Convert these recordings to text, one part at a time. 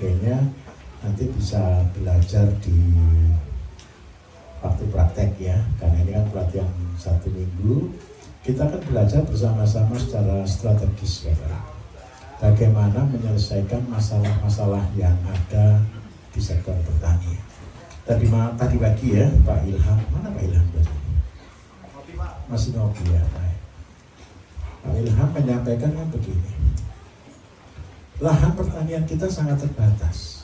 sebagainya nanti bisa belajar di waktu praktek ya, karena ini kan pelatihan 1 minggu. Kita akan belajar bersama-sama secara strategis ya Pak, bagaimana menyelesaikan masalah-masalah yang ada di sektor pertanian. Tadi pagi ya Pak Ilham, mana Pak Ilham tadi? Masih ngopi ya Pak. Pak Ilham menyampaikan kan begini, lahan pertanian kita sangat terbatas.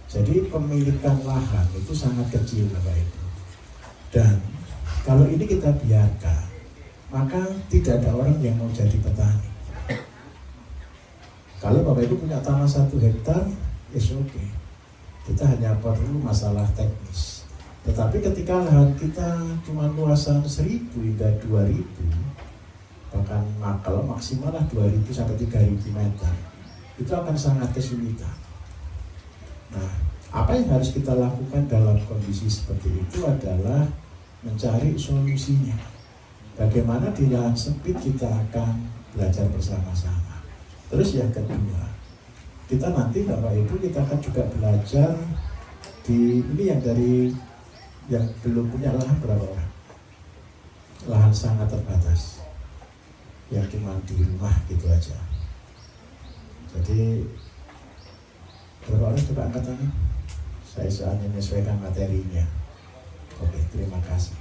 Jadi pemilikan lahan itu sangat kecil Bapak Ibu. Dan kalau ini kita biarkan, maka tidak ada orang yang mau jadi petani. Kalau Bapak Ibu punya tanah 1 hektar, is okay. Kita hanya perlu masalah teknis. Tetapi ketika lahan kita cuma luasan 1.000 hingga 2.000, bahkan kalau maksimal 2.000 sampai 3.000 meter, itu akan sangat kesulitan. Nah, apa yang harus kita lakukan dalam kondisi seperti itu adalah mencari solusinya. Bagaimana di lahan sempit kita akan belajar bersama-sama. Terus yang kedua, kita nanti Bapak Ibu kita akan juga belajar di ini yang belum punya lahan berapa orang? Lahan sangat terbatas, yang cuma di rumah gitu aja. Jadi berapa orang coba angkat tangan? Saya soalnya menyesuaikan materinya. Oke, terima kasih.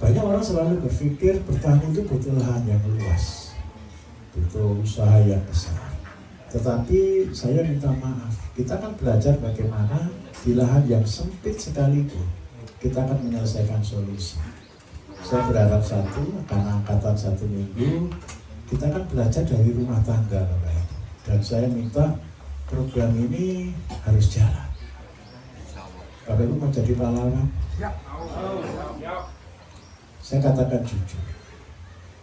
Banyak orang selalu berpikir bertani itu butuh lahan yang luas, butuh usaha yang besar. Tetapi saya minta maaf, kita akan belajar bagaimana di lahan yang sempit sekalipun kita akan menyelesaikan solusi. Saya berharap karena angkatan 1 minggu, kita akan belajar dari rumah tangga Bapak Ibu. Dan saya minta program ini harus jalan. Bapak Ibu mau jadi pahlawan? Saya katakan jujur,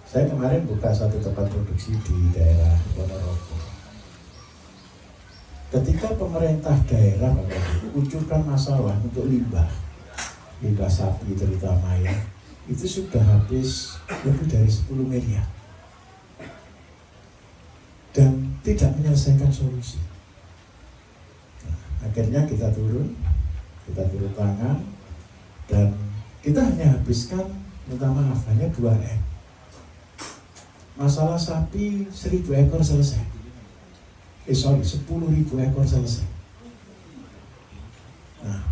saya kemarin buka 1 tempat produksi di daerah Ponorogo. Ketika pemerintah daerah kucurkan masalah untuk limbah sapi terutama ya, itu sudah habis lebih dari 10 miliar. Dan tidak menyelesaikan solusi. Nah, akhirnya kita turun tangan, dan kita hanya habiskan, minta maaf, hanya 2M. Masalah sapi 1.000 ekor selesai. 10.000 ekor selesai. Nah,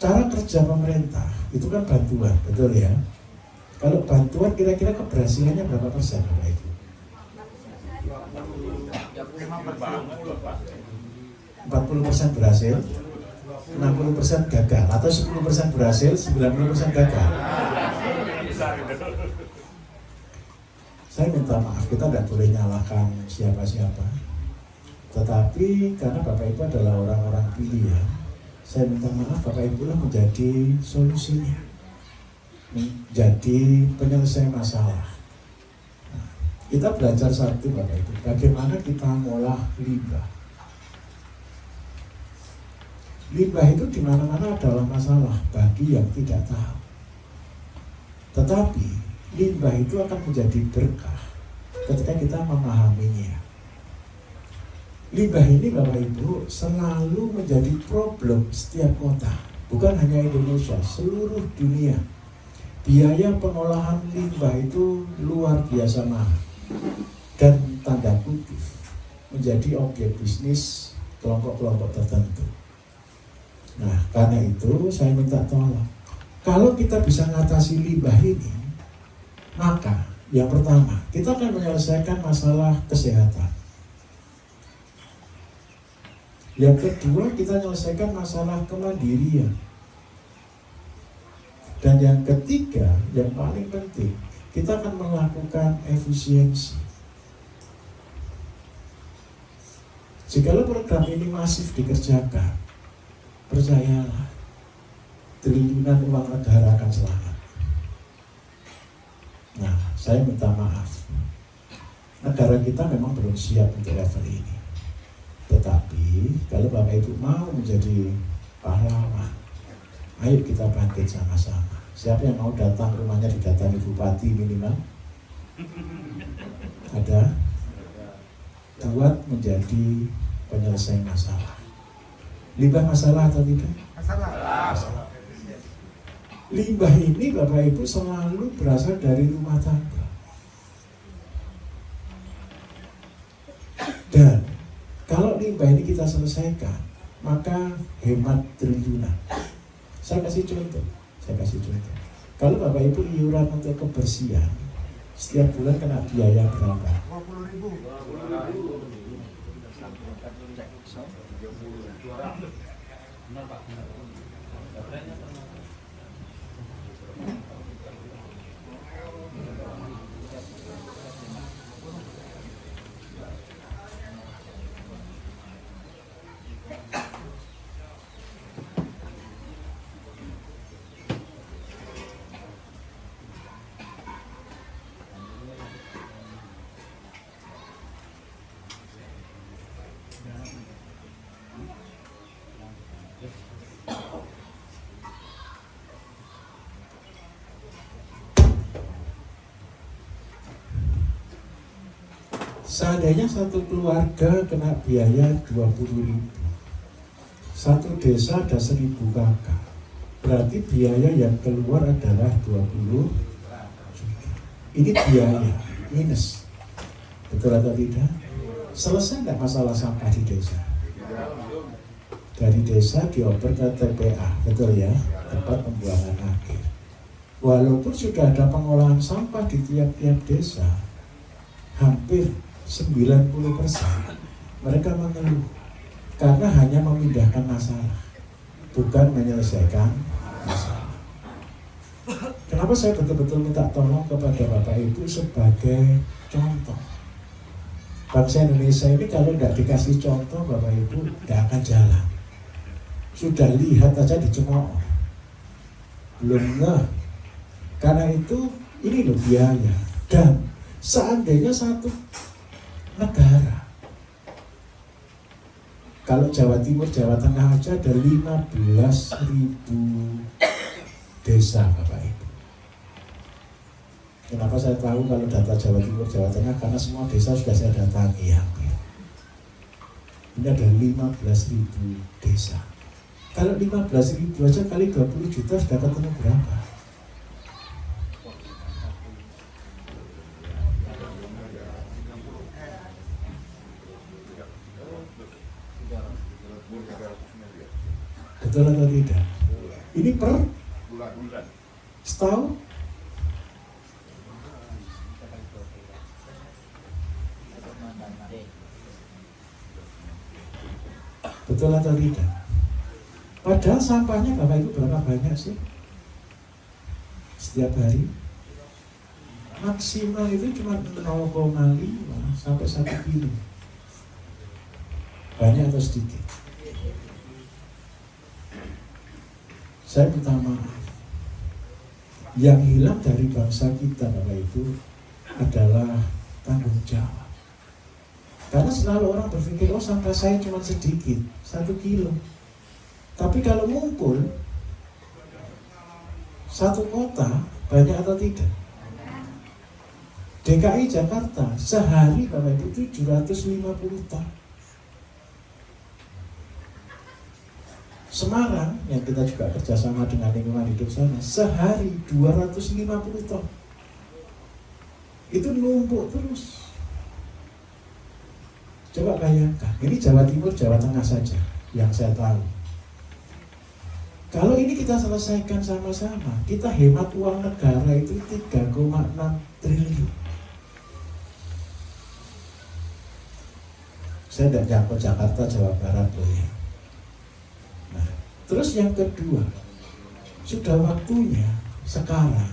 cara kerja pemerintah itu kan bantuan, betul ya? Kalau bantuan kira-kira keberhasilannya berapa persen Bapak Ibu? 40% berhasil, 60% gagal, atau 10% berhasil, 90% gagal. Saya minta maaf, kita tidak boleh nyalahkan siapa-siapa. Tetapi karena Bapak Ibu adalah orang-orang pilihan, saya minta maaf, Bapak Ibu lah menjadi solusinya, menjadi penyelesai masalah. Kita belajar satu Bapak Ibu, bagaimana kita ngolah limbah. Limbah itu di mana-mana adalah masalah bagi yang tidak tahu. Tetapi limbah itu akan menjadi berkah ketika kita memahaminya. Limbah ini Bapak Ibu selalu menjadi problem setiap kota, bukan hanya Indonesia, seluruh dunia. Biaya pengolahan limbah itu luar biasa mahal. Dan tanda kutip menjadi objek bisnis kelompok-kelompok tertentu. Nah, karena itu saya minta tolong, kalau kita bisa mengatasi limbah ini, maka yang pertama kita akan menyelesaikan masalah kesehatan. Yang kedua, kita menyelesaikan masalah kemandirian. Dan yang ketiga, yang paling penting, kita akan melakukan efisiensi. Jikalau program ini masif dikerjakan, percayalah, triliunan uang negara akan selamat. Nah, saya minta maaf, negara kita memang belum siap untuk level ini. Tetapi kalau Bapak Ibu mau menjadi pahlawan, ayo kita bangkit sama-sama. Siapa yang mau datang rumahnya didatangi bupati minimal? Ada? buat menjadi penyelesaian masalah. Limbah masalah atau tidak? Masalah. Limbah ini Bapak Ibu selalu berasal dari rumah tangga. Dan kalau limbah ini kita selesaikan, maka hemat triliunan. Saya kasih contoh. Kalau Bapak Ibu iuran untuk kebersihan, setiap bulan kena biaya berapa? 20.000. Seandainya satu keluarga kena biaya 20.000, satu desa ada 1.000 kakak, berarti biaya yang keluar adalah 20 juta. Ini biaya minus, betul atau tidak? Selesai tidak masalah sampah di desa? Dari desa dioper ke TPA, betul ya, tempat pembuangan akhir. Walaupun sudah ada pengolahan sampah di tiap-tiap desa, hampir 90% mereka mengeluh karena hanya memindahkan masalah, bukan menyelesaikan masalah. Kenapa saya betul-betul minta tolong kepada Bapak Ibu sebagai contoh? Bangsa Indonesia ini kalau tidak dikasih contoh Bapak Ibu tidak akan jalan. Sudah lihat aja dicemooh, belum ngeh. Karena itu ini loh biaya. Dan seandainya satu negara, kalau Jawa Timur, Jawa Tengah aja ada 15.000 desa Bapak Ibu. Kenapa saya tahu kalau data Jawa Timur, Jawa Tengah? Karena semua desa sudah saya datangi hampir. Ini ada 15.000 desa. Kalau 15.000 aja kali 20 juta sudah ketemu berapa? Betul atau tidak? Ini per bulan. Setahun? Betul atau tidak? Padahal sampahnya Bapak Ibu berapa banyak sih? Setiap hari? Maksimal itu cuma 0,5 sampai 1 kilo. Banyak atau sedikit? Saya minta maaf. Yang hilang dari bangsa kita Bapak Ibu adalah tanggung jawab. Karena selalu orang berpikir, oh sampah saya cuma sedikit, 1 kilo. Tapi kalau ngumpul satu kota, banyak atau tidak? DKI Jakarta sehari Bapak Ibu 750 ton. Semarang yang kita juga kerjasama dengan lingkungan hidup sana, sehari 250 ton. Itu numpuk terus. Coba bayangkan, ini Jawa Timur, Jawa Tengah saja yang saya tahu. Kalau ini kita selesaikan sama-sama, kita hemat uang negara itu 3,6 triliun. Saya tidak jangkau Jakarta, Jawa Barat loh ya. Nah, terus yang kedua, sudah waktunya sekarang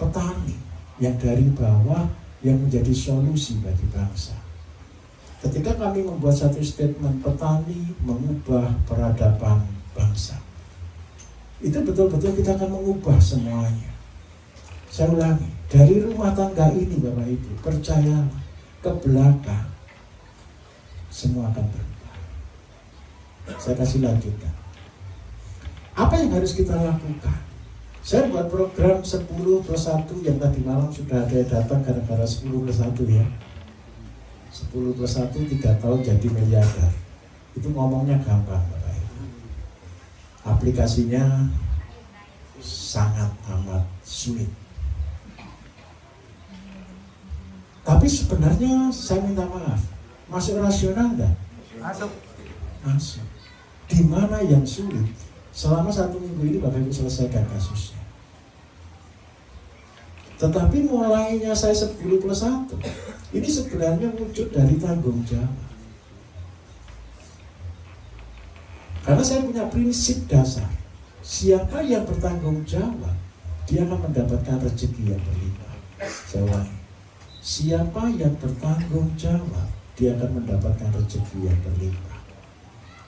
petani yang dari bawah yang menjadi solusi bagi bangsa. Ketika kami membuat satu statement petani mengubah peradaban bangsa, itu betul-betul kita akan mengubah semuanya. Saya ulangi, dari rumah tangga ini Bapak Ibu, percayalah, ke belakang semua akan berubah. Saya kasih lanjutkan. Apa yang harus kita lakukan? Saya buat program 10+1 yang tadi malam sudah ada datang gara-gara 10+1 ya. 10 plus 1 3 tahun jadi miliarder. Itu ngomongnya gampang Bapak Ibu. Aplikasinya sangat amat sulit. Tapi sebenarnya saya minta maaf, masuk rasional enggak? Masuk. Masuk. Di mana yang sulit? Selama 1 minggu ini Bapak Ibu selesaikan kasusnya. Tetapi mulainya saya 10 plus 1 ini sebenarnya wujud dari tanggung jawab. Karena saya punya prinsip dasar, siapa yang bertanggung jawab, dia akan mendapatkan rezeki yang berlimpah. Saya ulangi, siapa yang bertanggung jawab, dia akan mendapatkan rezeki yang berlimpah.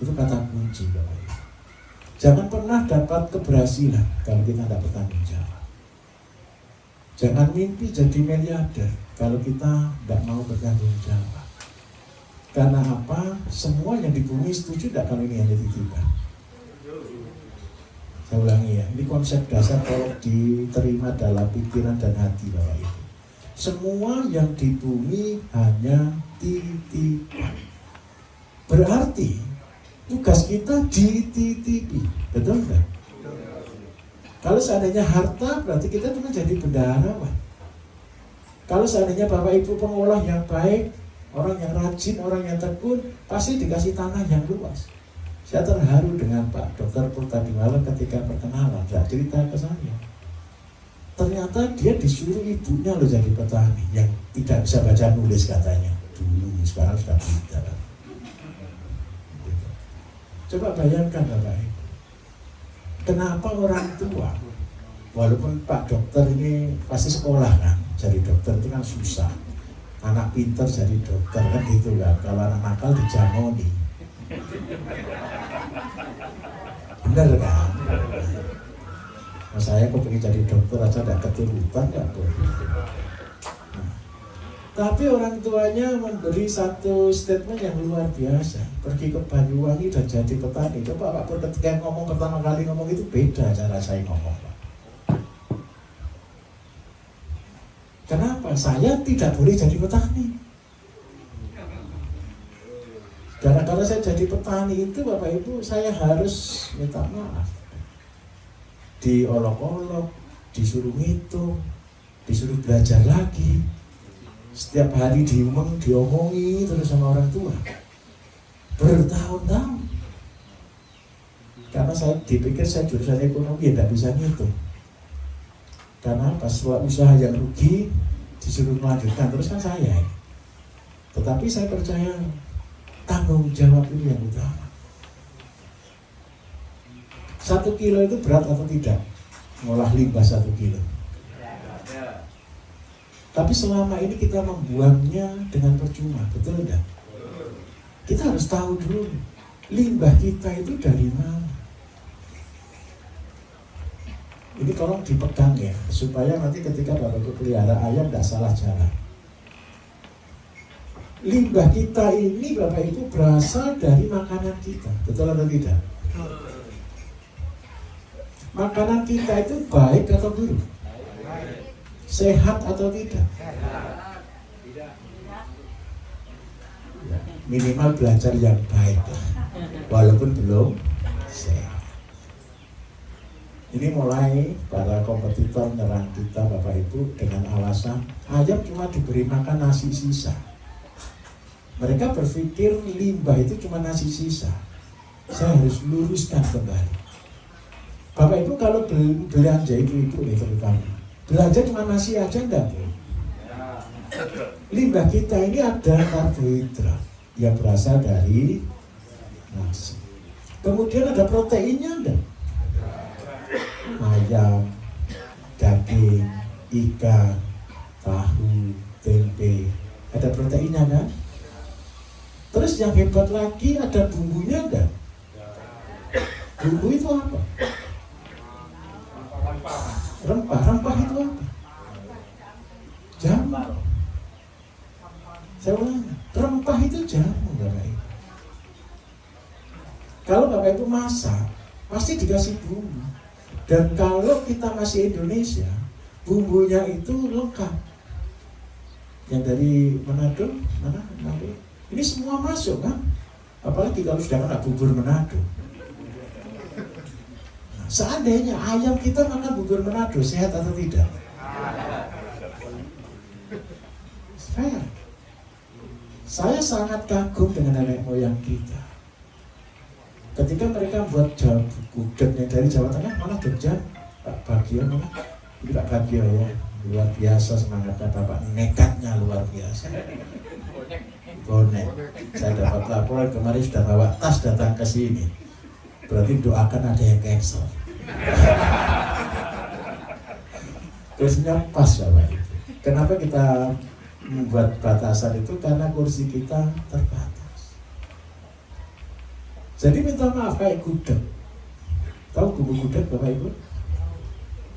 Itu kata kunci Bapak Ibu. Jangan pernah dapat keberhasilan kalau kita tidak bertanggung jawab. Jangan mimpi jadi miliarder kalau kita tidak mau bertanggung jawab. Karena apa? Semua yang di bumi setuju tidak kalau ini hanya titipan. Saya ulangi ya, ini konsep dasar kalau diterima dalam pikiran dan hati Bapak Ibu. Semua yang di bumi hanya titipan. Berarti tugas kita dititipi, betul nggak? Kalau seandainya harta, berarti kita cuma jadi bendaharawan. Kalau seandainya Bapak Ibu pengolah yang baik, orang yang rajin, orang yang tekun, pasti dikasih tanah yang luas. Saya terharu dengan Pak Dr. Pur tadi malam ketika perkenalan, saya cerita ke saya. Ternyata dia disuruh ibunya loh jadi petani, yang tidak bisa baca nulis katanya. Dulu, sekarang sudah bisa. Coba bayangkan Bapak Ibu. Kenapa orang tua, walaupun Pak Dokter ini pasti sekolah kan, jadi dokter itu kan susah. Anak pinter jadi dokter kan gitu kan, kalau anak nakal dijamoni. Bener kan? Nah, saya kok pengen jadi dokter aja tidak keturutan nggak boleh. Tapi orang tuanya memberi satu statement yang luar biasa. Pergi ke Banyuwangi dan jadi petani. Coba Pak Pur ketika ngomong pertama kali ngomong itu beda cara saya ngomong Pak. Kenapa? Saya tidak boleh jadi petani. Gara-gara saya jadi petani itu Bapak Ibu saya harus minta maaf. Diolok-olok, disuruh ngitung, disuruh belajar lagi. Setiap hari diomongi terus sama orang tua bertahun-tahun. Karena saya dipikir saya jurusan ekonomi ya tidak bisa ngitung. Karena pas usaha yang rugi disuruh melanjutkan terus kan saya. Tetapi saya percaya tanggung jawab ini yang utama. 1 kilo itu berat atau tidak? Ngolah limbah 1 kilo. Tapi selama ini kita membuangnya dengan percuma, betul enggak? Kita harus tahu dulu, limbah kita itu dari mana. Ini tolong dipegang ya, supaya nanti ketika Bapak Ibu pelihara ayam tidak salah jalan. Limbah kita ini Bapak Ibu berasal dari makanan kita, betul atau tidak? Makanan kita itu baik atau buruk? Sehat atau tidak? Ya, minimal belajar yang baik lah, walaupun belum sehat. Ini mulai para kompetitor nyerang kita Bapak Ibu dengan alasan ayam cuma diberi makan nasi sisa. Mereka berpikir limbah itu cuma nasi sisa. Saya harus luruskan kembali. Bapak Ibu kalau belanja itu nih terutama belanja cuma nasi aja enggak Bu? Limbah kita ini ada karbohidrat yang berasal dari nasi. Kemudian ada proteinnya enggak? Ayam, daging, ikan, tahu, tempe, ada proteinnya kan? Terus yang hebat lagi ada bumbunya enggak? Bumbu itu apa? Rempah itu apa? Jamu. Saya ulangi, rempah itu jamu Bapak Ibu. Kalau Bapak Ibu masak, pasti dikasih bumbu. Dan kalau kita masih Indonesia, bumbunya itu lengkap. yang dari Manado, mana? Ini semua masuk kan? Apalagi kalau sudah kena bubur Manado. Nah, seandainya ayam kita makan bubur Manado, sehat atau tidak? Saya sangat kagum dengan nenek moyang kita. Ketika mereka buat gudeg yang dari Jawa Tengah, mana Jogja, Pak Bagio mana? Ini Pak Bagio ya, luar biasa semangatnya Bapak, nekatnya luar biasa. Bonek. Saya dapat laporan kemarin sudah bawa tas datang ke sini. Berarti doakan ada yang cancel. Kursinya pas Bapak itu. Kenapa kita membuat batasan itu? Karena kursi kita terbatas. Jadi minta maaf kayak gudeg. Tahu bumbu gudeg Bapak Ibu?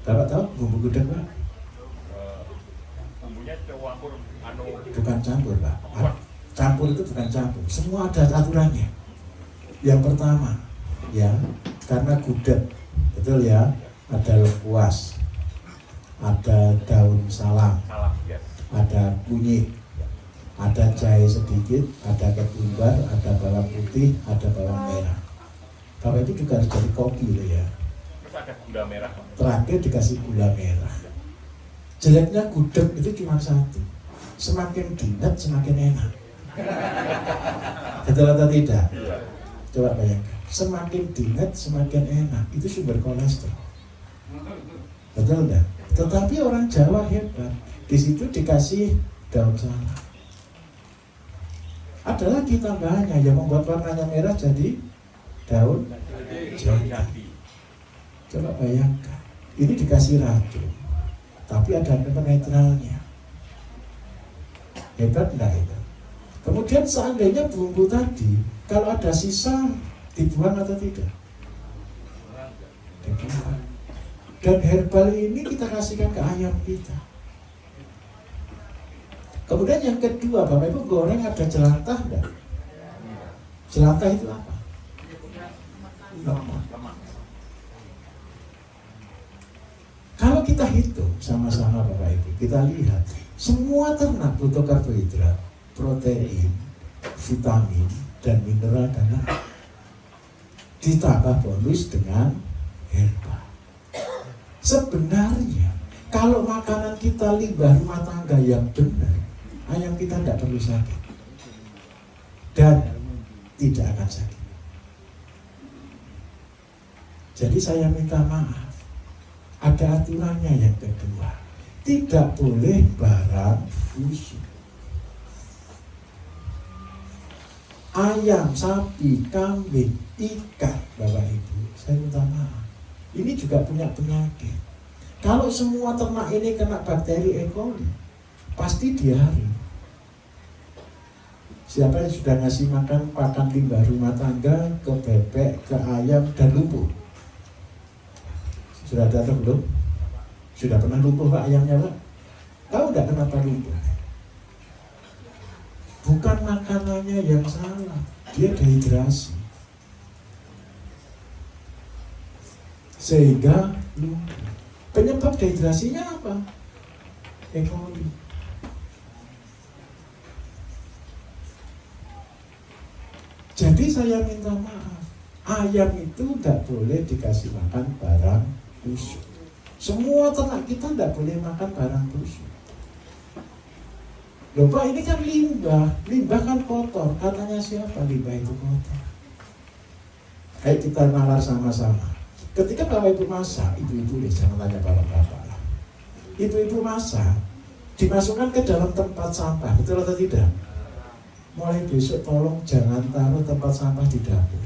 Bapak tahu bumbu gudeg Pak? Bumbunya campur Bukan campur Pak. Campur itu bukan campur. Semua ada aturannya. Yang pertama, ya, karena gudeg, betul ya, ada lengkuas, ada daun salam, ada kunyit, ada jahe sedikit, ada ketumbar, ada bawang putih, ada bawang merah. Bapak itu juga harus jadi kopi loh ya. Terus ada gula merah. Terakhir dikasih gula merah. Jeleknya gudeg itu cuma satu. Semakin diet semakin enak. Betul atau tidak? Coba bayangkan. Semakin diet semakin enak. Itu sumber kolesterol. Betul enggak? Tetapi orang Jawa hebat. Di situ dikasih daun salam. Ada lagi tambahannya yang membuat warnanya merah jadi daun jati. Coba bayangkan. Ini dikasih racun. Tapi ada netralnya. Hebat enggak itu? Kemudian seandainya bumbu tadi, kalau ada sisa, dibuang atau tidak? Dibuang. Dan herbal ini kita kasihkan ke ayam kita. Kemudian yang kedua, Bapak Ibu goreng ada jelantah enggak? Jelantah itu apa? Lemak. Kalau kita hitung sama-sama Bapak Ibu, kita lihat semua ternak butuh karbohidrat, protein, vitamin, dan mineral dan lain. Ditambah bonus dengan herba. Sebenarnya kalau makanan kita limbah rumah tangga yang benar, ayam kita tidak perlu sakit dan tidak akan sakit. Jadi saya minta maaf, ada aturannya yang kedua, tidak boleh barang busuk. Ayam, sapi, kambing, ikan, Bapak Ibu, saya minta maaf. Ini juga punya penyakit. Kalau semua ternak ini kena bakteri E. coli, pasti diare. Siapa yang sudah ngasih makan pakan limbah rumah tangga ke bebek, ke ayam, dan lumpuh? Sudah ada atau belum? Sudah pernah lumpuh Pak ayamnya Pak? Tahu nggak kenapa lumpuh? Bukan makanannya yang salah, dia dehidrasi. Sehingga lumpuh. Penyebab dehidrasinya apa? E. coli. Jadi saya minta maaf, ayam itu tidak boleh dikasih makan barang busuk. Semua ternak kita tidak boleh makan barang busuk. Loh Pak, ini kan limbah kan kotor. Katanya siapa limbah itu kotor? Ayo kita nalar sama-sama. Ketika Bapak Ibu masak, ibu-ibu deh, jangan tanya bapak-bapak lah. Ibu-ibu masak, dimasukkan ke dalam tempat sampah, betul atau tidak? Mulai besok tolong jangan taruh tempat sampah di dapur.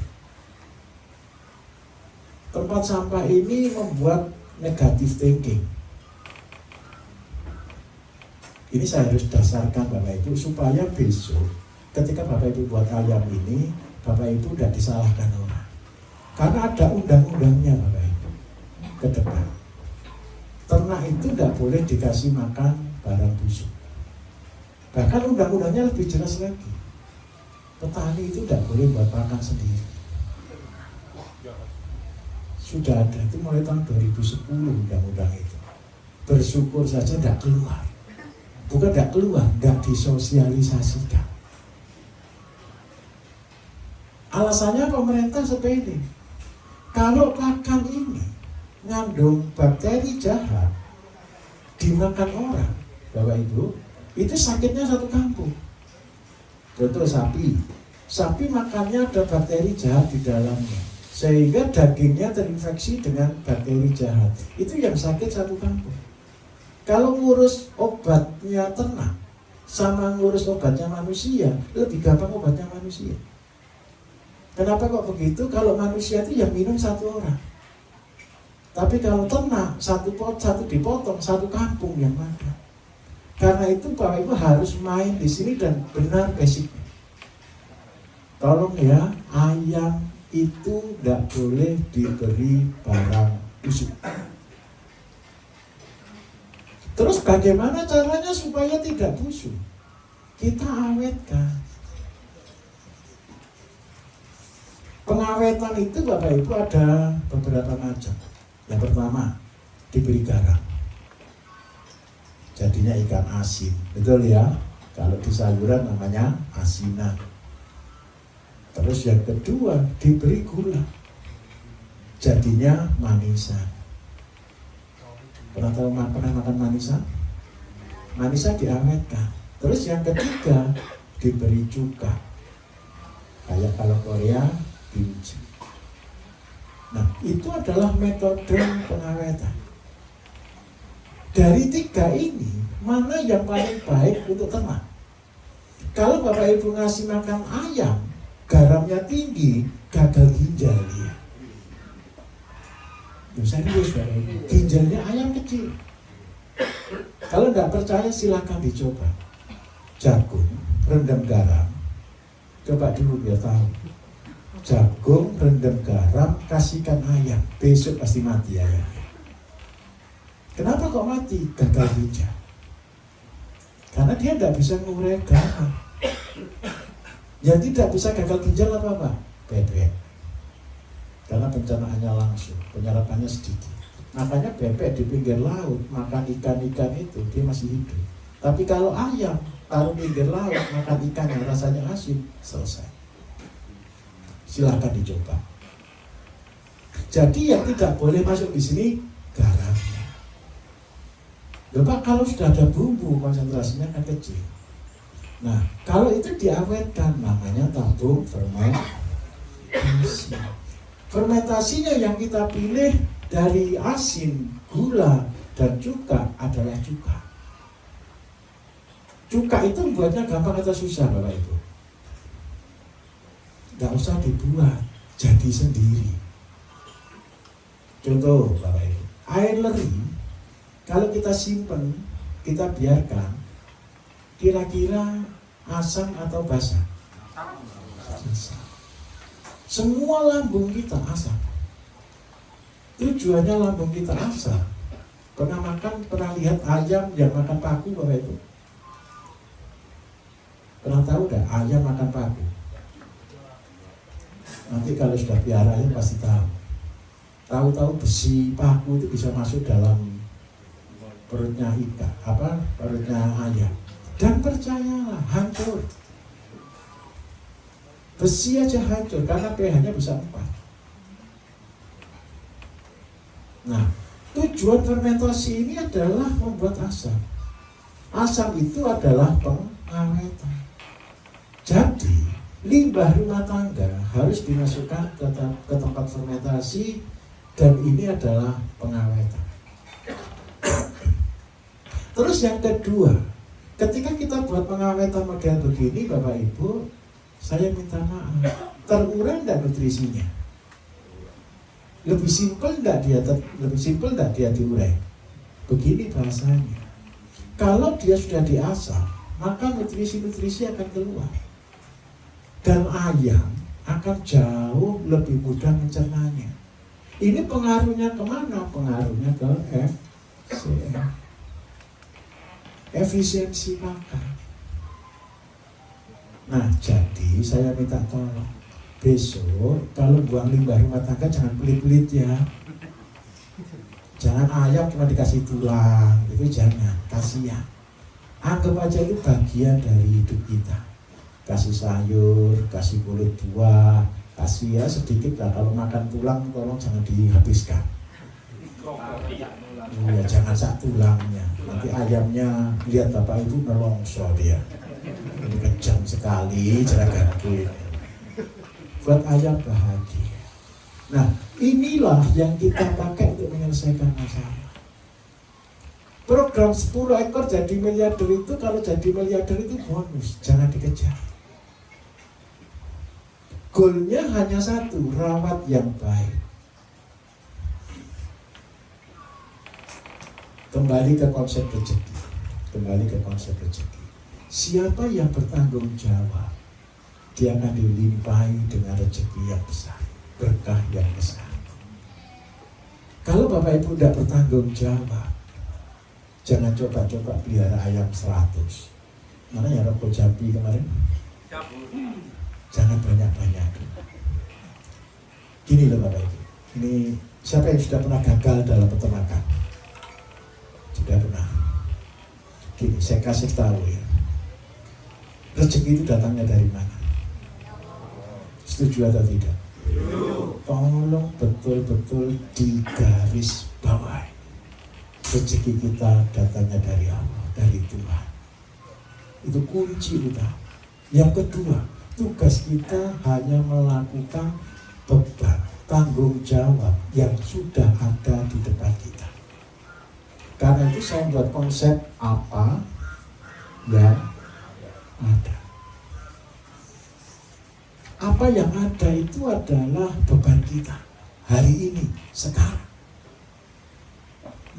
Tempat sampah ini membuat negatif thinking. Ini saya harus dasarkan Bapak Ibu supaya besok ketika Bapak Ibu buat ayam ini, Bapak Ibu tidak disalahkan orang. Karena ada undang-undangnya Bapak Ibu ke depan. Ternak itu tidak boleh dikasih makan barang busuk. Bahkan undang-undangnya lebih jelas lagi. Petani itu tidak boleh buat makan sendiri. Sudah ada, itu mulai tahun 2010 undang-undang itu. Bersyukur saja tidak keluar. Bukan nggak keluar, nggak disosialisasikan. Alasannya pemerintah sepele. Kalau pakan ini ngandung bakteri jahat dimakan orang, Bapak Ibu, itu sakitnya satu kampung. Contoh sapi makannya ada bakteri jahat di dalamnya, sehingga dagingnya terinfeksi dengan bakteri jahat. Itu yang sakit satu kampung. Kalau ngurus obatnya ternak sama ngurus obatnya manusia, lebih gampang obatnya manusia. Kenapa kok begitu? Kalau manusia itu yang minum satu orang. Tapi kalau ternak, satu dipotong, satu kampung yang makan. Karena itu Bapak Ibu harus main di sini dan benar basicnya. Tolong ya, ayam itu tidak boleh diberi barang busuk. Terus bagaimana caranya supaya tidak busuk? Kita awetkan. Pengawetan itu Bapak Ibu ada beberapa macam. Yang pertama, diberi garam. Jadinya ikan asin. Betul ya? Kalau di sayuran namanya asinan. Terus yang kedua, diberi gula. Jadinya manisan. Pernah makan manisan? Manisan diawetkan. Terus yang ketiga, diberi cuka. Kayak kalau Korea, kimchi. Nah, itu adalah metode pengawetan. Dari tiga ini, mana yang paling baik untuk ternak? Kalau Bapak Ibu ngasih makan ayam, garamnya tinggi, gagal ginjal dia. Serius Bapak Ibu, ginjalnya ayam kecil. Kalau nggak percaya silakan dicoba. Jagung rendam garam, coba dulu biar tahu. Jagung rendam garam, kasihkan ayam, besok pasti mati ayam. Kenapa kok mati? Gagal ginjal. Karena dia tidak bisa mengurai garam. Yang tidak bisa gagal ginjal apa? Bebek. Karena pencernaannya langsung, penyerapannya sedikit. Makanya bebek di pinggir laut makan ikan-ikan itu dia masih hidup. Tapi kalau ayam taruh pinggir laut makan ikan yang rasanya asin, selesai. Silahkan dicoba. Jadi yang tidak boleh masuk di sini garamnya. Bapak kalau sudah ada bumbu konsentrasinya kan kecil. Nah kalau itu diawetkan namanya tabung fermentasi. Fermentasinya yang kita pilih dari asin, gula, dan cuka adalah cuka. Cuka itu buatnya gampang atau susah Bapak Ibu? Gak usah dibuat, jadi sendiri. Contoh Bapak Ibu, air leri kalau kita simpen, kita biarkan, kira-kira asam atau basah? Asam. Semua lambung kita asam. Tujuannya lambung kita asam. Pernah lihat ayam yang makan paku Bapak Ibu? Pernah tahu gak ayam makan paku? Nanti kalau sudah piara ayam pasti tahu. Tahu-tahu besi paku itu bisa masuk dalam perutnya ikan, perutnya ayam. Dan percayalah, hancur. Besi aja hancur karena pH-nya bisa 4. Nah, tujuan fermentasi ini adalah membuat asam. Asam itu adalah pengawetan. Jadi, limbah rumah tangga harus dimasukkan ke tempat fermentasi dan ini adalah pengawetan. Terus yang kedua, ketika kita buat pengawetan model begini Bapak Ibu, saya minta maaf, terurai enggak nutrisinya? Lebih simpel enggak dia diurai? Begini bahasanya. Kalau dia sudah diasam, maka nutrisi-nutrisi akan keluar. Dan ayam akan jauh lebih mudah mencernanya. Ini pengaruhnya kemana? Pengaruhnya ke FCM. Efisiensi makan. Nah, jadi saya minta tolong besok kalau buang limbah rumah tangga jangan pelit-pelit ya. Jangan ayam cuma dikasih tulang, itu jangan, kasihan. Anggap aja itu bagian dari hidup kita. Kasih sayur, kasih kulit buah, kasih ya sedikit lah. Kalau makan tulang tolong jangan dihabiskan. Ya jangan sak tulangnya. Nanti ayamnya lihat bapak itu nelongso dia. Ini kejam sekali jeraganku ini. Buat ayam bahagia. Nah inilah yang kita pakai untuk menyelesaikan masalah. Program 10 ekor jadi miliarder itu, kalau jadi miliarder itu bonus, jangan dikejar. Goalnya hanya satu, rawat yang baik. Kembali ke konsep rezeki. Siapa yang bertanggung jawab, dia akan dilimpahi dengan rezeki yang besar, berkah yang besar. Kalau Bapak Ibu tidak bertanggung jawab, jangan coba-coba pelihara ayam 100. Mana ya Roko Jambi kemarin? Jangan banyak-banyak. Gini loh Bapak Ibu. Ini siapa yang sudah pernah gagal dalam peternakan? Sudah pernah. Gini, saya kasih tahu ya. Rezeki itu datangnya dari mana? Setuju atau tidak? Tolong betul-betul digaris bawahi. Rezeki kita datangnya dari Allah, dari Tuhan. Itu kunci utama. Yang kedua, tugas kita hanya melakukan beban, tanggung jawab yang sudah ada di depan kita. Karena itu saya buat konsep apa yang ada. Apa yang ada itu adalah beban kita hari ini, sekarang.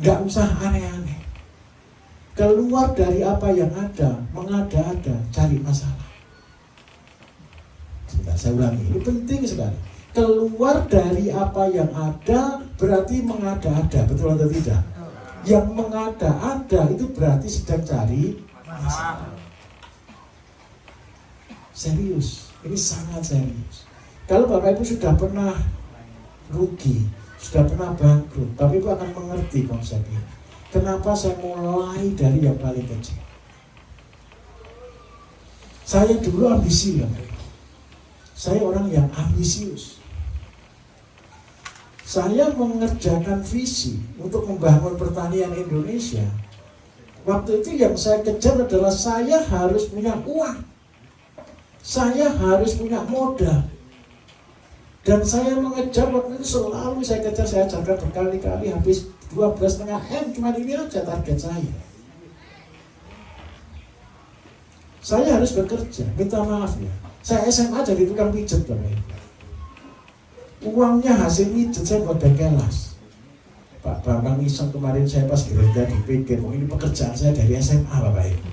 Gak usah aneh-aneh. Keluar dari apa yang ada, mengada-ada, cari masalah. Sebentar, saya ulangi, ini penting sekali. Keluar dari apa yang ada berarti mengada-ada, betul atau tidak? Yang mengada-ada itu berarti sedang cari masalah. Serius, ini sangat serius. Kalau Bapak Ibu sudah pernah rugi, sudah pernah bangkrut, tapi Ibu akan mengerti konsep ini. Kenapa saya mulai dari yang paling kecil? Saya dulu ambisi, Bapak Ibu. Saya orang yang ambisius. Saya mengerjakan visi untuk membangun pertanian Indonesia. Waktu itu yang saya kejar adalah saya harus punya uang. Saya harus punya modal. Dan saya mengejar waktu itu selalu saya kejar, saya jaga berkali-kali habis 12,5 M, cuma ini aja target saya. Saya harus bekerja, minta maaf ya. Saya SMA jadi tukang pijet Bapak Ibu. Uangnya hasil pijet saya buat bengkelas. Pak Bambang Iseng kemarin saya pas gereja dipikir, ini pekerjaan saya dari SMA Bapak Ibu.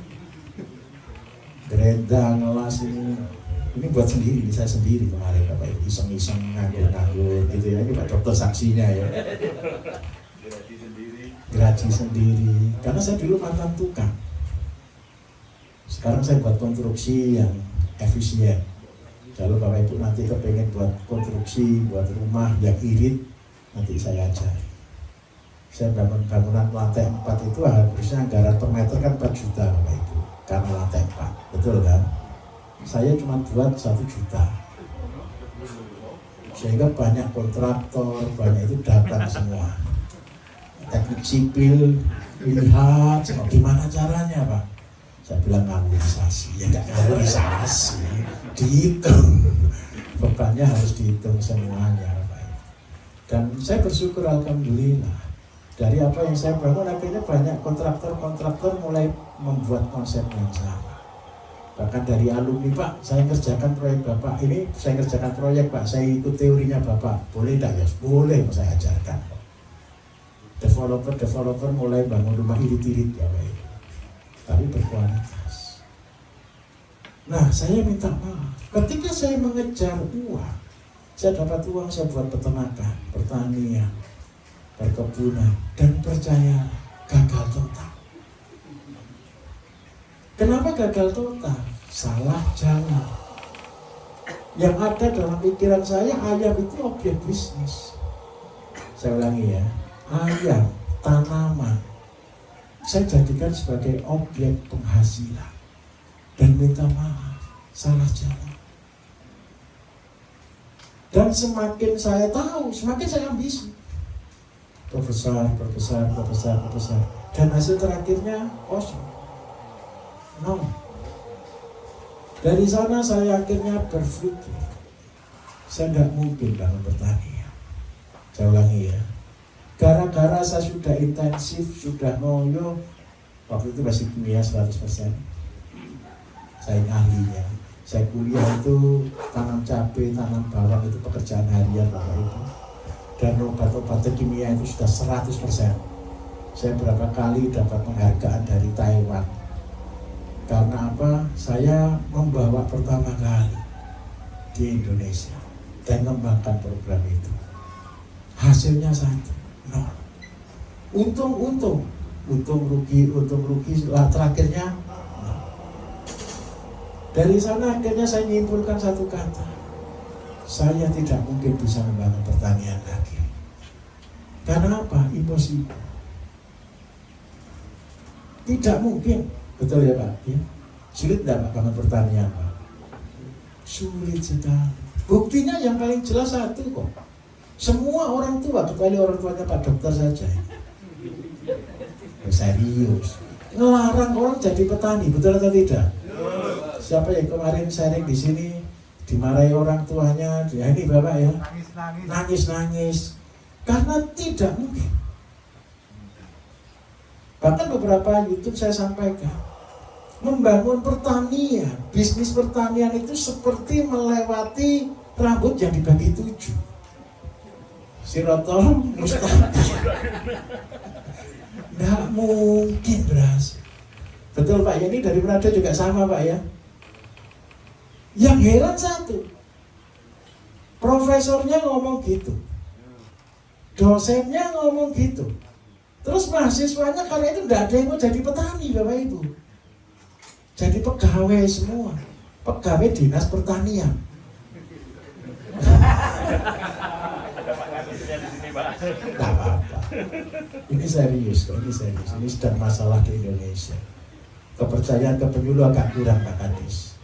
Gereja ngelas ini buat sendiri, saya sendiri kemarin Bapak Ibu, iseng-iseng nganggur-nganggur gitu ya, ini Pak Dokter saksinya ya. Gaji sendiri, karena saya dulu mantan tukang. Sekarang saya buat konstruksi yang efisien. Kalau Bapak Ibu nanti kepengen buat konstruksi, buat rumah yang irit, nanti saya ajari. Saya bangun bangunan lantai 4 itu harusnya anggaran per meter kan 4 juta Bapak Ibu, karena lantai 4, betul kan? Saya cuma buat 1 juta. Sehingga banyak kontraktor, banyak itu datang semua. Teknik sipil, lihat gimana caranya Pak. Saya bilang ngamurisasi, ya enggak ngamurisasi, dihitung. Bebannya harus dihitung semuanya Pak. Dan saya bersyukur alhamdulillah. Dari apa yang saya bangun akhirnya banyak kontraktor mulai membuat konsep yang sama. Bahkan dari alumni Pak, saya kerjakan proyek Bapak, ini saya kerjakan proyek Pak, saya ikut teorinya Bapak, boleh enggak ya? Boleh, saya ajarkan. Developer mulai bangun rumah irit-irit ya Pak, tapi berkualitas. Nah, saya minta maaf, ketika saya mengejar uang, saya dapat uang, saya buat peternakan, pertanian, perkebunan, dan percaya gagal total. Kenapa gagal total? Salah jalan. Yang ada dalam pikiran saya, ayam itu objek bisnis. Saya ulangi ya, ayam, tanaman, saya jadikan sebagai objek penghasilan dan minta maaf, salah jalan. Dan semakin saya tahu, semakin saya ambisi. Perbesar. Dan hasil terakhirnya kosong. No. Dari sana saya akhirnya berpikir, saya tidak mungkin bangun pertanian. Saya ulangi ya. Gara-gara saya sudah intensif, sudah ngoyo, waktu itu masih kimia 100%. Saya ahlinya. Saya kuliah itu tanam cabai, tanam bawang itu pekerjaan harian Bapak Ibu. Dan obat-obat kimia itu sudah 100%. Saya berapa kali dapat penghargaan dari Taiwan. Karena apa? Saya membawa pertama kali di Indonesia dan mengembangkan program itu. Hasilnya satu, nol. Untung rugi, lah terakhirnya nol. Dari sana akhirnya saya menyimpulkan satu kata, saya tidak mungkin bisa membangun pertanian lagi. Karena apa? Impossible. Tidak mungkin. Betul ya Pak? Ya? Sulit tidak Pak bangun pertanian Pak? Sulit sekali. Buktinya yang paling jelas satu kok. Semua orang tua, kecuali orang tuanya Pak Dokter saja. Serius. Ngelarang orang jadi petani, betul atau tidak? Siapa yang kemarin sharing di sini dimarahi orang tuanya, ya ini Bapak ya, nangis. Karena tidak mungkin. Bahkan beberapa YouTube saya sampaikan, membangun pertanian, bisnis pertanian itu seperti melewati rambut yang dibagi 7. Sirotol mustaqim. Nggak mungkin berhasil. Betul Pak, ini dari Manado juga sama Pak ya. Yang heran satu, profesornya ngomong gitu, dosennya ngomong gitu, terus mahasiswanya karena itu nggak ada yang mau jadi petani Bapak Ibu, jadi pegawai semua, pegawai dinas pertanian. Tidak apa-apa, ini serius, ini sedang masalah di Indonesia. Kepercayaan ke penyuluh agak kurang Pak Kadis.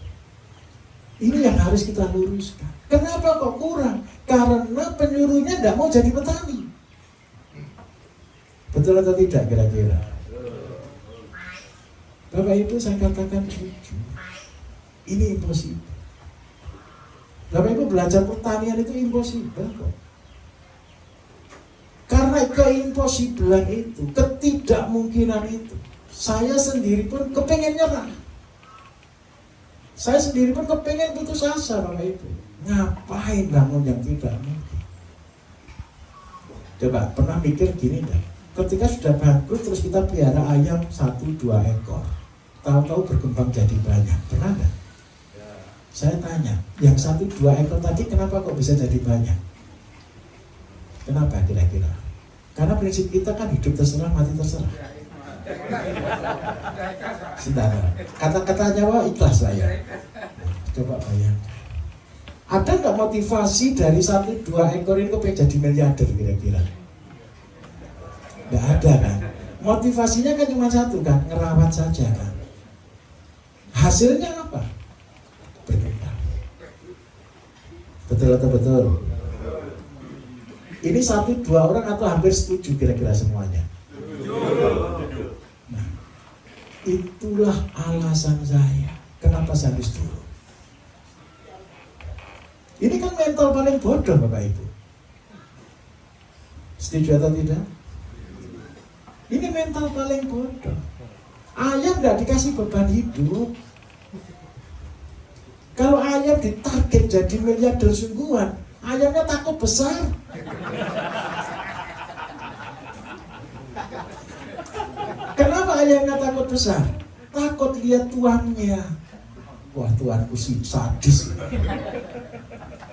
Ini yang harus kita luruskan. Kenapa kok kurang? Karena penyuluhnya tidak mau jadi petani. Betul atau tidak kira-kira? Bapak Ibu saya katakan jujur, ini impossible. Bapak Ibu belajar pertanian itu impossible kok. Karena keimposibelan itu, ketidakmungkinan itu, saya sendiri pun kepengen nyerah. Saya sendiri pun kepengen putus asa Bapak Ibu. Ngapain bangun yang tidak mungkin? Coba pernah mikir gini enggak? Ketika sudah bagus terus kita pelihara ayam 1-2 ekor, tahu-tahu berkembang jadi banyak, pernah enggak? Saya tanya, yang 1-2 ekor tadi kenapa kok bisa jadi banyak? Kenapa kira-kira? Karena prinsip kita kan hidup terserah, mati terserah. Saudara, kata-katanya wah ikhlas lah ya. Coba bayangkan, ada nggak motivasi dari 1-2 ekor ini kok pengen jadi miliarder kira-kira? Nggak ada kan? Motivasinya kan cuma satu kan, ngerawat saja kan. Hasilnya apa? Berkembang. Betul atau betul? Ini 1-2 orang atau hampir setuju kira-kira semuanya? Nah, itulah alasan saya kenapa saya harus turun. Ini kan mental paling bodoh Bapak Ibu. Setuju atau tidak? Ini mental paling bodoh. Ayam nggak dikasih beban hidup. Kalau ayam ditarget jadi miliarder sungguhan, ayamnya takut besar. Kenapa ayamnya takut besar? Takut lihat tuannya. Wah, tuanku sih sadis.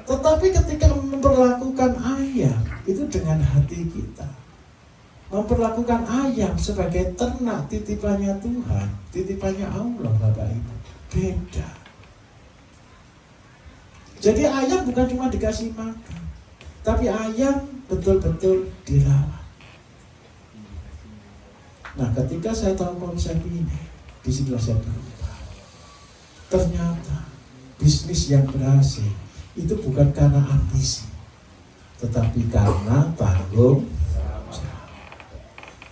Tetapi ketika memperlakukan ayam itu dengan hati kita, memperlakukan ayam sebagai ternak titipannya Tuhan, titipannya Allah Bapak Ibu, beda. Jadi ayam bukan cuma dikasih makan, tapi ayam betul-betul dirawat. Nah, ketika saya tahu konsep ini, disinilah saya berubah. Ternyata bisnis yang berhasil itu bukan karena ambisi, tetapi karena tanggung jawab.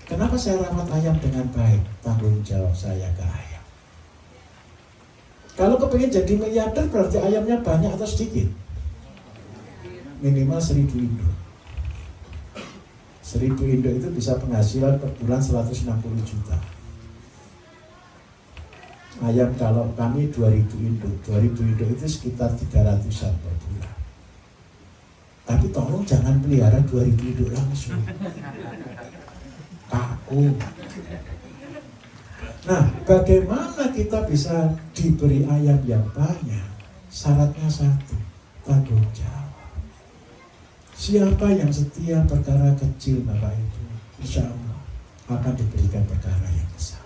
Kenapa saya rawat ayam dengan baik? Tanggung jawab saya ke ayam. Kalau kepingin jadi miliarder berarti ayamnya banyak atau sedikit? Minimal 1000 induk. 1000 induk itu bisa penghasilan per bulan 160 juta. Ayam kalau kami 2000 induk. 2000 induk itu sekitar 300-an per bulan. Tapi tolong jangan pelihara 2000 induk langsung. Kaku. Nah, bagaimana kita bisa diberi ayam yang banyak? Syaratnya satu, tanggung jawab. Siapa yang setia perkara kecil Bapak Ibu, insya Allah akan diberikan perkara yang besar.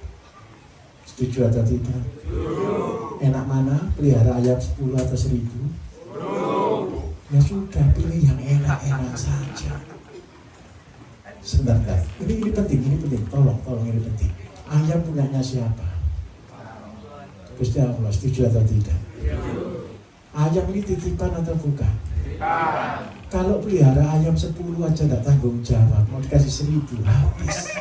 Setuju atau tidak? Enak mana? Pelihara ayam 10 atau 1000? Ya sudah, pilih yang enak-enak saja. Sebentar, ini penting, tolong ini penting. Ayam punyanya siapa? Gusti Allah, setuju atau tidak? Ayam ini titipan atau bukan? Kalau pelihara ayam 10 aja tidak tanggung jawab, mau dikasih 1000 habis.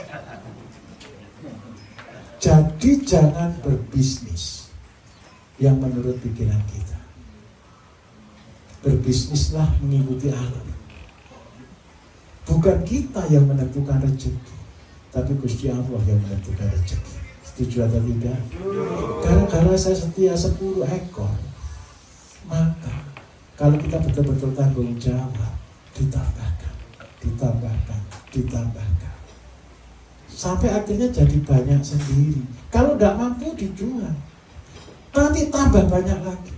Jadi jangan berbisnis yang menurut pikiran kita. Berbisnislah mengikuti alur. Bukan kita yang menentukan rezeki, tapi Gusti Allah yang menentukan rezeki. Setuju atau tidak? Gara-gara saya setia 10 ekor, maka kalau kita betul-betul tanggung jawab, ditambahkan. Sampai akhirnya jadi banyak sendiri. Kalau tidak mampu dijual, nanti tambah banyak lagi.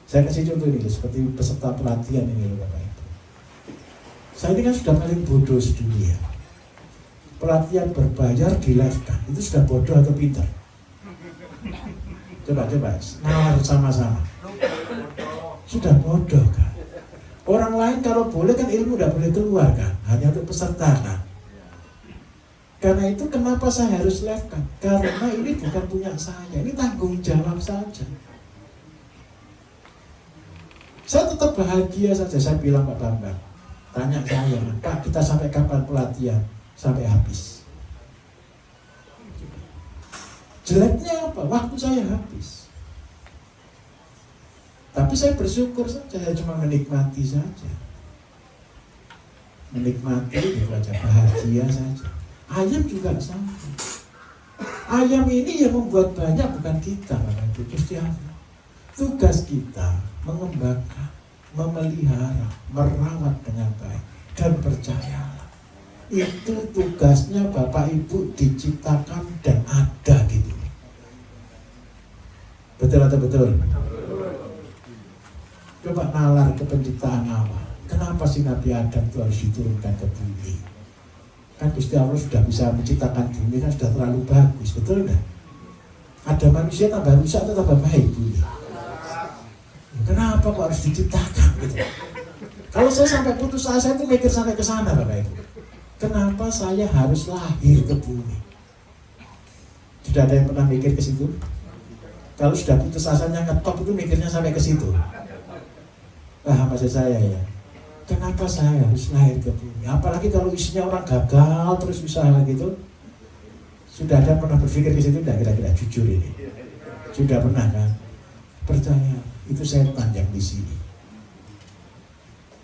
Saya kasih contoh ini, seperti peserta pelatihan ini loh Bapak Ibu. Saya ini kan sudah paling bodoh sedunia. Pelatihan berbayar di live kan, itu sudah bodoh atau pintar? Coba, nalar sama-sama. Sudah bodoh kan. Orang lain kalau boleh kan ilmu tidak boleh keluar kan, hanya untuk peserta kan. Karena itu kenapa saya harus live kan? Karena ini bukan punya saya, ini tanggung jawab saja. Saya tetap bahagia saja. Saya bilang Pak Bambang, tanya saya, Pak kita sampai kapan pelatihan? Sampai habis. Jeleknya apa? Waktu saya habis. Tapi saya bersyukur saja, saya cuma menikmati saja. Menikmati itu saja, bahagia saja. Ayam juga sama. Ayam ini yang membuat banyak bukan kita, Bapak Ibu, Gusti Allah. Tugas kita mengembangkan, memelihara, merawat dengan baik, dan percayalah, itu tugasnya Bapak Ibu diciptakan dan ada gitu. Betul atau betul? Coba nalar ke penciptaan awal. Kenapa sih Nabi Adam itu harus diturunkan ke bumi? Kan Gusti Allah sudah bisa menciptakan bumi, kan sudah terlalu bagus, betul enggak? Ada manusia tambah rusak atau tambah baik bumi? Kenapa kok harus diciptakan gitu? Kalau saya sampai putus asa itu mikir sampai ke sana Bapak Ibu. Kenapa saya harus lahir ke bumi? Tidak ada yang pernah mikir ke situ? Kalau sudah putus asanya ngetop itu mikirnya sampai ke situ. Maksud saya ya, kenapa saya harus lahir ke bumi? Apalagi kalau isinya orang gagal terus usaha gitu. Sudah ada pernah berpikir ke situ? Tidak, kira-kira jujur ini. Sudah pernah kan? Percaya, itu saya panjang di sini.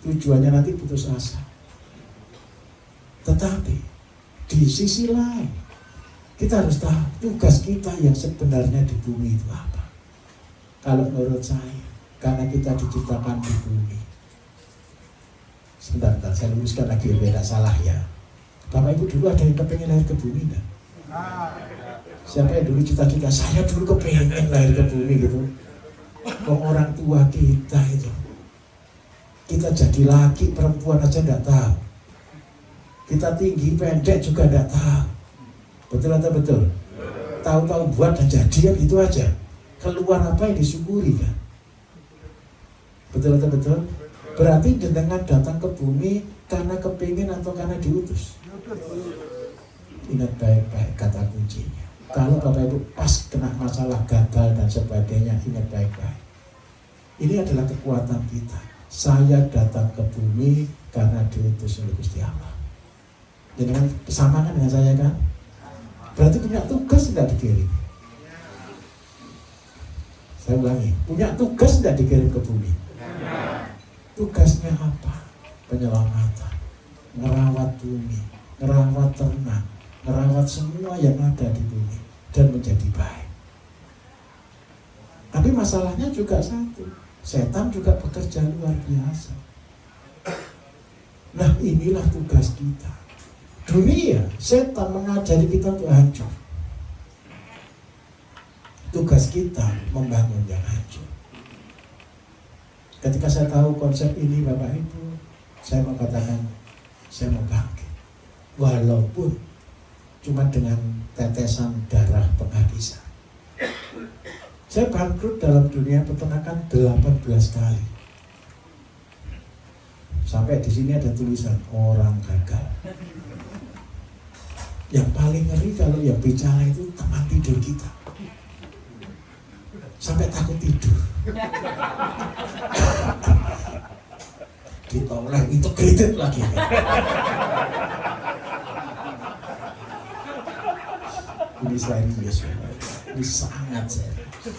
Tujuannya nanti putus asa. Tetapi di sisi lain kita harus tahu tugas kita yang sebenarnya di bumi itu apa. Kalau menurut saya, karena kita diciptakan di bumi. Sebentar, saya luruskan lagi biar tidak salah ya. Bapak Ibu dulu ada yang kepengen lahir ke bumi enggak? Siapa yang dulu cita-cita, saya dulu kepengen lahir ke bumi gitu. Orang tua kita itu, kita jadi laki perempuan aja enggak tahu. Kita tinggi pendek juga enggak tahu. Betul atau betul? Tahu-tahu buat dan jadi gitu aja. Keluar apa yang disyukuri kan? Betul atau betul? Berarti jenengan datang ke bumi karena kepingin atau karena diutus? Ingat baik-baik kata kuncinya. Kalau Bapak Ibu pas kena masalah gagal dan sebagainya, ingat baik-baik. Ini adalah kekuatan kita. Saya datang ke bumi karena diutus oleh Gusti Allah. Jadi kan sama kan dengan saya kan? Berarti punya tugas tidak dikirim. Saya ulangi, punya tugas tidak dikirim ke bumi. Tugasnya apa? Penyelamatan, merawat bumi, merawat ternak, merawat semua yang ada di bumi dan menjadi baik. Tapi masalahnya juga satu, setan juga bekerja luar biasa. Nah, inilah tugas kita. Dunia, setan mengajari kita untuk hancur. Tugas kita membangun yang hancur. Ketika saya tahu konsep ini Bapak Ibu, saya mau katakan, saya mau bangkit. Walaupun cuma dengan tetesan darah penghabisan. Saya bangkrut dalam dunia peternakan 18 kali. Sampai di sini ada tulisan orang gagal. Yang paling ngeri kalau yang bicara itu teman tidur kita. Sampai takut tidur. Ditoleh integrated lagi. Ini serius, ini sangat serius.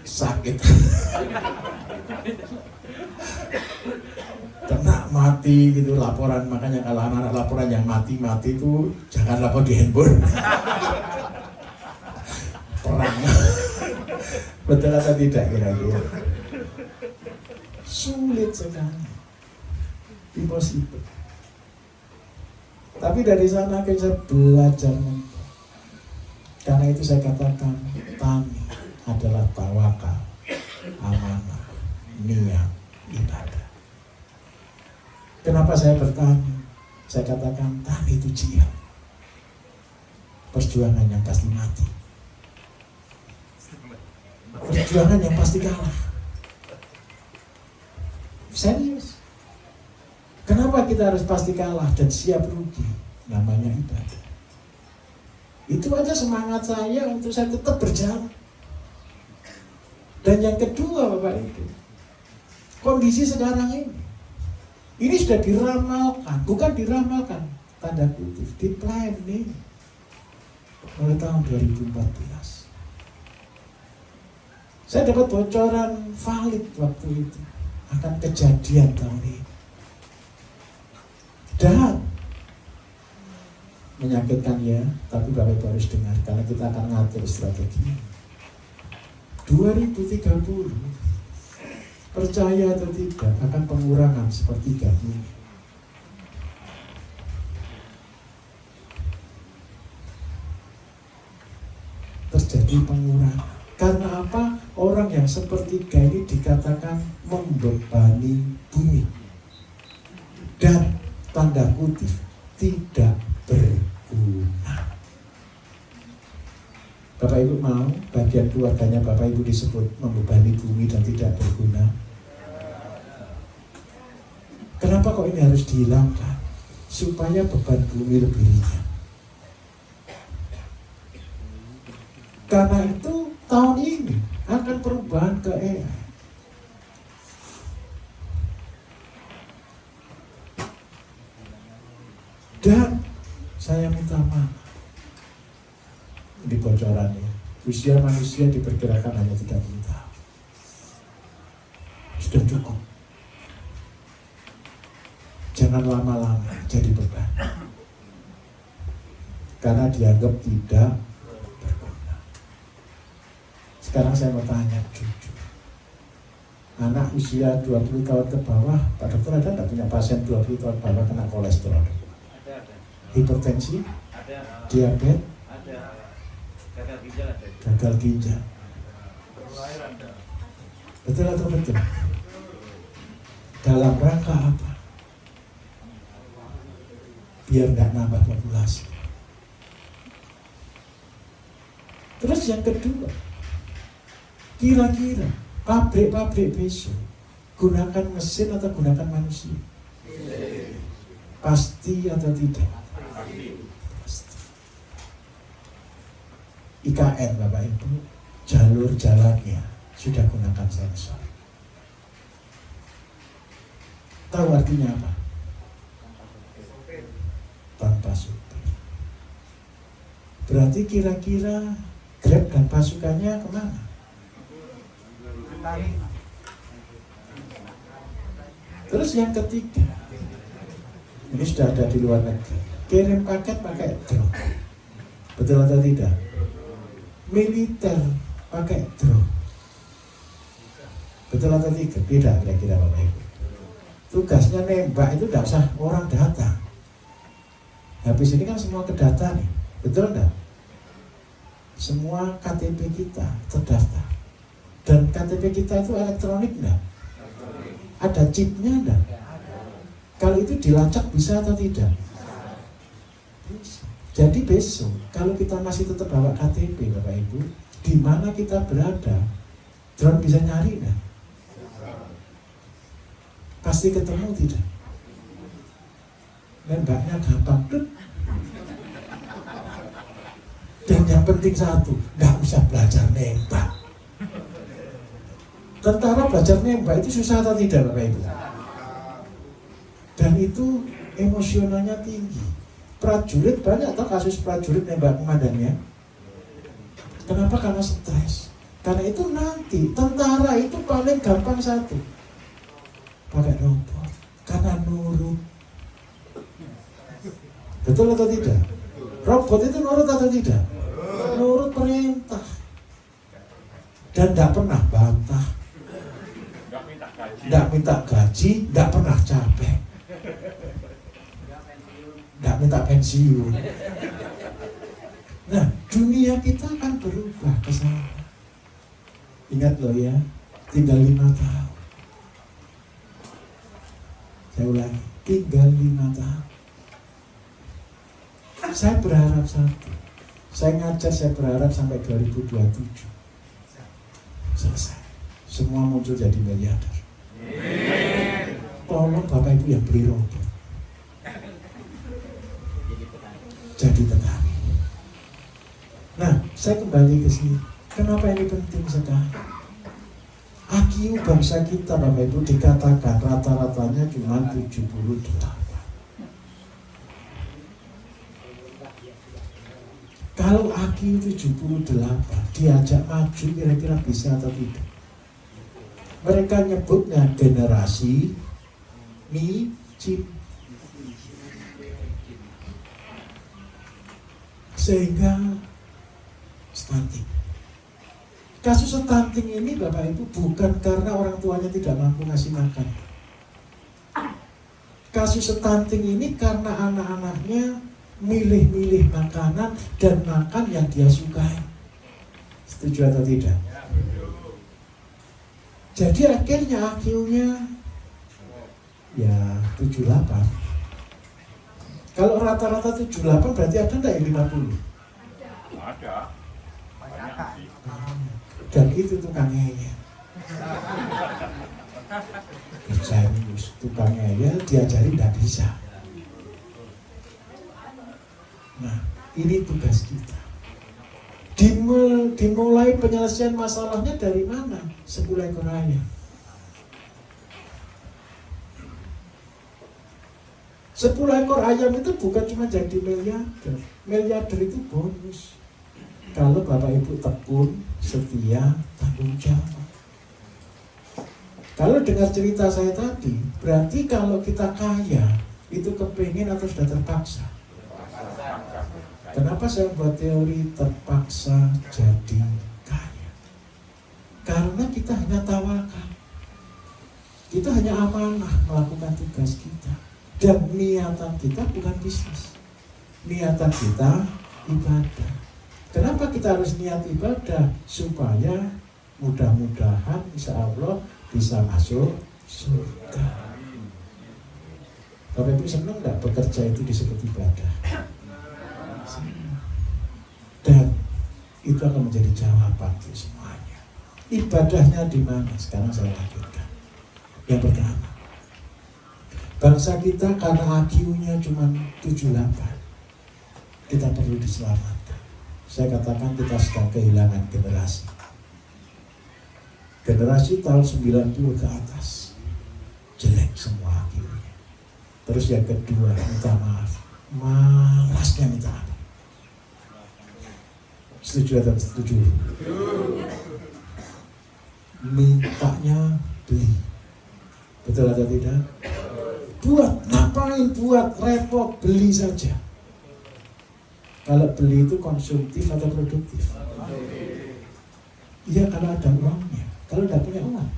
Sakit. Kena mati gitu laporan, makanya kalau anak-anak laporan yang mati itu jangan lapor di handphone. Perang. Betul atau tidak kira-kira? Sulit sekali. Impossible. Tapi dari sana kita belajar. Karena itu saya katakan tani adalah tawakal, amanah, niat, ibadah. Kenapa saya bertani? Saya katakan tani itu jihad. Perjuangan yang pasti mati. Perjuangan yang pasti kalah. Serius. Kenapa kita harus pasti kalah dan siap rugi? Namanya ibadah. Itu aja semangat saya untuk saya tetap berjalan. Dan yang kedua Bapak Ibu, kondisi sekarang ini sudah diramalkan, bukan diramalkan, tanda kutip, di planning mulai tahun 2014. Saya dapat bocoran valid waktu itu akan kejadian tahun ini. Dan menyakitkan ya, tapi Bapak Ibu harus dengar karena kita akan ngatur strategi. 2030, percaya atau tidak, akan pengurangan sepertiga bumi. Terjadi pengurangan. Karena apa? Orang yang sepertiga ini dikatakan membebani bumi. Dan tanda kutip tidak berguna. Bapak Ibu mau bagian keluarganya Bapak Ibu disebut membebani bumi dan tidak berguna? Kenapa kok ini harus dihilangkan? Supaya beban bumi lebih ringan. Karena itu tahun ini akan perubahan ke AI. Dan saya minta maaf. Di bocorannya, usia manusia diperkirakan hanya 30 tahun. Sudah cukup. Jangan lama-lama jadi beban. Karena dianggap tidak berguna. Sekarang saya mau tanya jujur. Anak usia 20 tahun ke bawah, Pak Dokter ada nggak punya pasien 20 tahun ke bawah kena kolesterol? Ada. Hipertensi? Ada. Diabetes? Ada. Gagal ginjal ada. Gagal ginjal. Betul atau betul? Dalam rangka apa? Biar nggak nambah populasi. Terus yang kedua, kira-kira pabrik-pabrik besok gunakan mesin atau gunakan manusia? Pasti atau tidak? Pasti. IKN Bapak Ibu, jalur jalannya sudah gunakan sensor. Tahu artinya apa? Tanpa supir. Berarti kira-kira Grab dan pasukannya kemana? Terus yang ketiga, ini sudah ada di luar negeri, kirim paket pakai drone. Betul atau tidak? Militer pakai drone. Betul atau tidak? Tidak kira-kira Bapak Ibu. Tugasnya nembak itu tidak usah orang datang. Habis ini kan semua kedata nih, betul enggak? Semua KTP kita terdaftar. Dan KTP kita itu elektronik enggak? Ada chipnya enggak? Kalau itu dilacak bisa atau tidak? Bisa. Jadi besok kalau kita masih tetap bawa KTP Bapak Ibu, di mana kita berada, drone bisa nyari enggak? Pasti ketemu tidak? Nembaknya gampang tuh. Dan yang penting satu, nggak usah belajar nembak. Tentara belajar nembak itu susah atau tidak Bapak Ibu? Dan itu emosionalnya tinggi. Prajurit, banyak atau kasus prajurit nembak komandannya. Kenapa? Karena stres. Karena itu nanti tentara itu paling gampang satu, pakai robot, karena nurut. Betul atau tidak? Robot itu nurut atau tidak? Nurut perintah. Dan tidak pernah bantah, tidak minta gaji, tidak pernah capek, tidak minta pensiun. Nah, dunia kita akan berubah ke sana. Ingat loh ya, tinggal 5 tahun. Saya ulangi, tinggal 5 tahun. Saya berharap satu, saya ngajar, saya berharap sampai 2027 selesai, semua muncul jadi miliarder. Tolong Bapak Ibu yang beli robot jadi petani. Nah, saya kembali ke sini. Kenapa ini penting sekali? IQ bangsa kita Bapak Ibu dikatakan rata-ratanya cuma 78. Kalau IQ 78 diajak maju kira-kira bisa atau tidak? Mereka nyebutnya generasi micin. Sehingga stunting. Kasus stunting ini Bapak Ibu bukan karena orang tuanya tidak mampu ngasih makan. Kasus stunting ini karena anak-anaknya milih-milih makanan dan makan yang dia sukai. Setuju atau tidak? Jadi akhirnya IQ-nya ya 78. Kalau rata-rata 78 berarti ada enggak yang 50? Ada. Banyak sih. Dan itu tukang ngeyel. Serius, tukang ngeyel diajari enggak bisa. Nah, ini tugas kita. Dimulai penyelesaian masalahnya dari mana? 10 ekor ayam. 10 ekor ayam itu bukan cuma jadi miliarder. Miliarder itu bonus. Kalau Bapak Ibu tekun, setia, tanggung jawab. Kalau dengar cerita saya tadi, berarti kalau kita kaya, itu kepingin atau sudah terpaksa? Kenapa saya buat teori terpaksa jadi kaya? Karena kita hanya tawakal. Kita hanya amanah melakukan tugas kita. Dan niatan kita bukan bisnis. Niatan kita ibadah. Kenapa kita harus niat ibadah? Supaya mudah-mudahan insya Allah bisa masuk surga. Bapak Ibu senang gak bekerja itu disebut ibadah? Dan itu akan menjadi jawaban untuk semuanya. Ibadahnya di mana? Sekarang saya lanjutkan. Yang pertama, Bangsa kita karena IQ-nya cuma 78, kita perlu diselamatkan. Saya katakan kita sedang kehilangan generasi. Generasi tahun 90 ke atas, jelek semua IQ-nya. Terus yang kedua, minta maaf, malasnya minta maaf. Setuju atau setuju? Mintanya beli. Betul atau tidak? Buat, ngapain buat, repot, beli saja. Kalau beli itu konsumtif atau produktif? Iya kalau ada uangnya. Kalau tidak punya uang,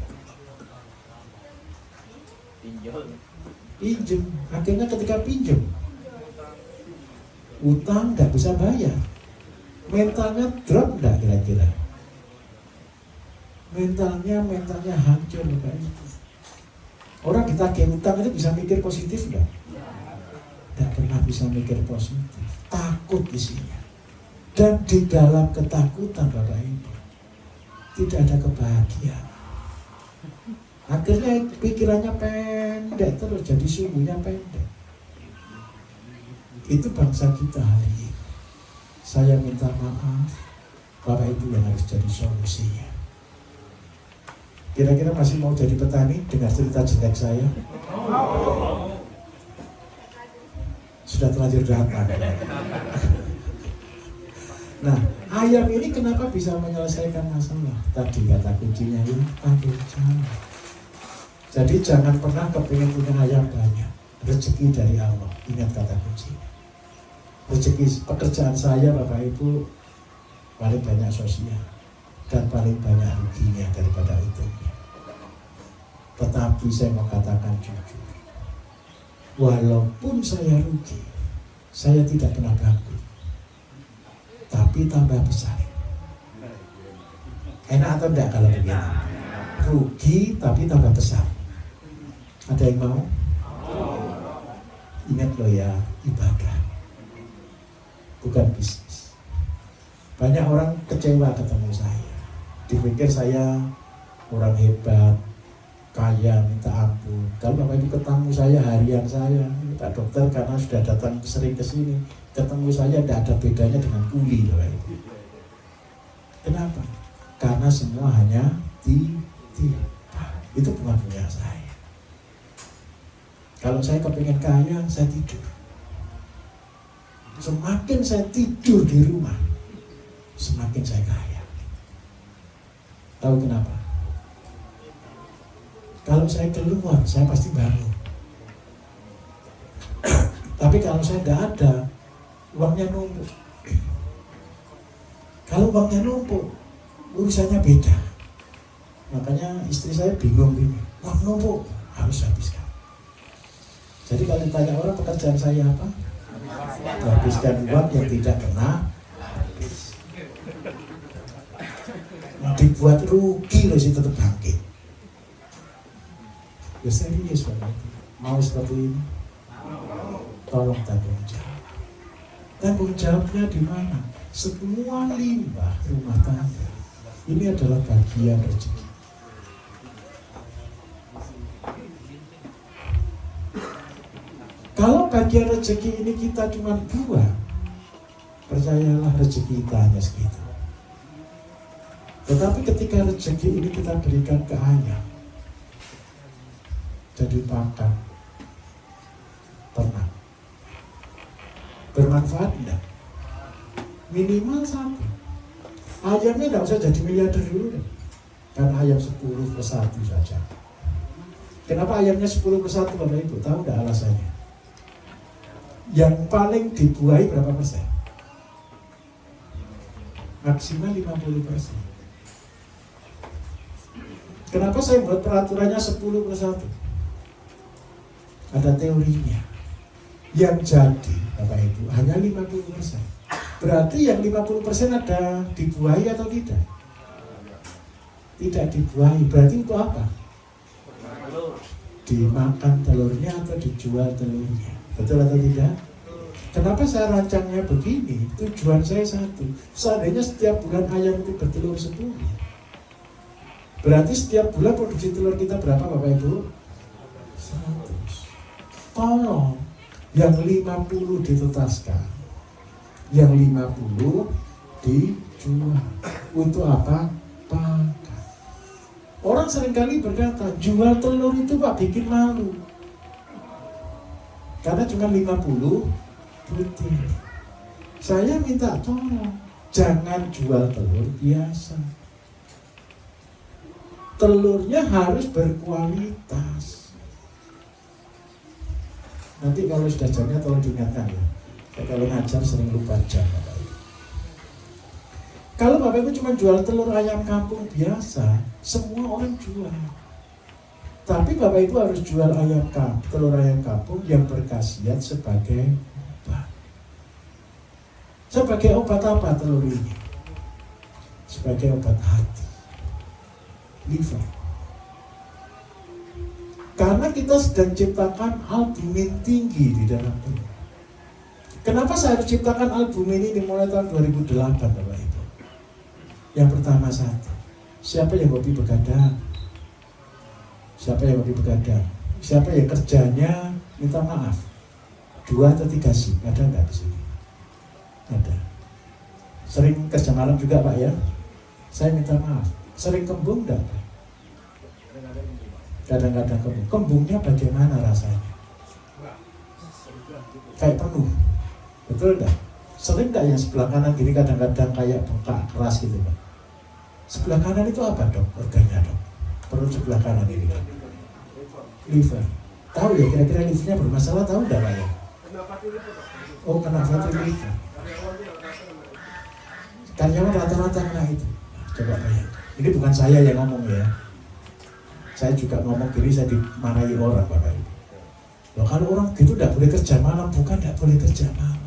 pinjam. Akhirnya ketika pinjam, utang nggak bisa bayar. Mentalnya drop nggak kira-kira? Mentalnya hancur kayaknya. Orang ditagih utang itu bisa mikir positif nggak? Nggak pernah bisa mikir positif. Takut isinya. Dan di dalam ketakutan Bapak Ibu, tidak ada kebahagiaan. Akhirnya pikirannya pendek terus, jadi sumbunya pendek. Itu bangsa kita hari ini. Saya minta maaf, Bapak Ibu yang harus jadi solusinya. Kira-kira masih mau jadi petani dengar cerita jelek saya? Sudah terlanjur datang. Nah, ayam ini kenapa bisa menyelesaikan masalah? Tadi kata kuncinya ya, tanggung jawab. Jadi jangan pernah kepingin punya ayam banyak. Rezeki dari Allah, ingat kata kuncinya. Rezeki pekerjaan saya Bapak Ibu paling banyak sosial dan paling banyak ruginya daripada untungnya. Tetapi saya mau katakan jujur, walaupun saya rugi, saya tidak pernah bangkrut, tapi tambah besar. Enak atau enggak kalau begini? Rugi tapi tambah besar. Ada yang mau? Ingat loh ya, ibadah bukan bisnis. Banyak orang kecewa ketemu saya, dipikir saya orang hebat, kaya minta ampun. Kalau Bapak Ibu ketemu saya harian saya, Pak Dokter karena sudah datang sering ke sini, ketemu saya tidak ada bedanya dengan kuli Bapak Ibu. Kenapa? Karena semua hanya tiba. Itu bukan punya saya. Kalau saya kepingin kaya, saya tidur. Semakin saya tidur di rumah, semakin saya kaya. Tahu kenapa? Kalau saya keluar, saya pasti bangun. Tapi kalau saya nggak ada, uangnya numpuk. Kalau uangnya numpuk, urusannya beda. Makanya istri saya bingung gini, uang numpuk harus habiskan. Jadi kalau ditanya orang pekerjaan saya apa? Habiskan uang yang tidak pernah habis. Dibuat rugi loh sih tetap bangkit. Ya serius Bapak. Mau seperti ini? Tolong tanggung jawab. Tanggung jawabnya di mana? Semua limbah rumah tangga ini adalah bagian rezeki. Kalau bagian rezeki ini kita cuma buang, percayalah rezeki kita hanya segitu. Tetapi ketika rezeki ini kita berikan ke ayam, jadi pakan, ternak, bermanfaat enggak? Minimal satu. Ayamnya enggak usah jadi miliarder dulu deh. Karena ayam 10/1 saja. Kenapa ayamnya 10/1 Bapak Ibu? Tahu enggak alasannya? Yang paling dibuahi berapa persen? Maksimal 50%. Kenapa saya buat peraturannya 10/1? Ada teorinya. Yang jadi Bapak Ibu hanya 50%. Berarti yang 50% ada dibuahi atau tidak? Tidak dibuahi. Berarti untuk apa? Dimakan telurnya atau dijual telurnya. Betul atau tidak? Kenapa saya rancangnya begini? Tujuan saya satu. Seandainya setiap bulan ayam itu bertelur 10, berarti setiap bulan produksi telur kita berapa Bapak Ibu? 100. tolong yang 50 ditetaskan, yang 50 dijual. Untuk apa? Pakan. Orang seringkali berkata, jual telur itu Pak bikin malu. Karena cuma 50 butir. Saya minta tolong, jangan jual telur biasa. Telurnya harus berkualitas. Nanti kalau sudah jamnya tolong diingatkan ya. Saya kalau ngajar sering lupa jam. Kalau Bapak Ibu cuma jual telur ayam kampung biasa, semua orang jual. Tapi Bapak Ibu harus jual telur ayam kampung yang berkhasiat sebagai obat. Sebagai obat apa telur ini? Sebagai obat hati, liver. Karena kita sedang ciptakan albumin tinggi di dalam tubuh. Kenapa saya harus ciptakan albumin ini mulai tahun 2008 Bapak Ibu? Yang pertama satu, siapa yang hobi begadang? Siapa yang hobi begadang? Siapa yang kerjanya minta maaf 2 atau 3 shift? Ada nggak di sini? Ada. Sering kerja malam juga Pak ya? Saya minta maaf. Sering kembung enggak Pak? Kadang-kadang kembung. Kembungnya bagaimana rasanya? Kayak penuh. Betul enggak? Sering enggak yang sebelah kanan gini kadang-kadang kayak bengkak keras gitu Pak? Sebelah kanan itu apa dok? Organnya dok? Perut sebelah kanan ini dok? Liver. Tahu ya kira-kira livernya bermasalah, tahu enggak Pak ya? Oh kena fatty liver. Karyawan rata-rata kena itu. Coba bayangkan. Ini bukan saya yang ngomong ya. Saya juga ngomong kiri, saya dimarahi orang Bapak Ibu. Loh kalau orang gitu enggak boleh kerja malam, bukan enggak boleh kerja malam.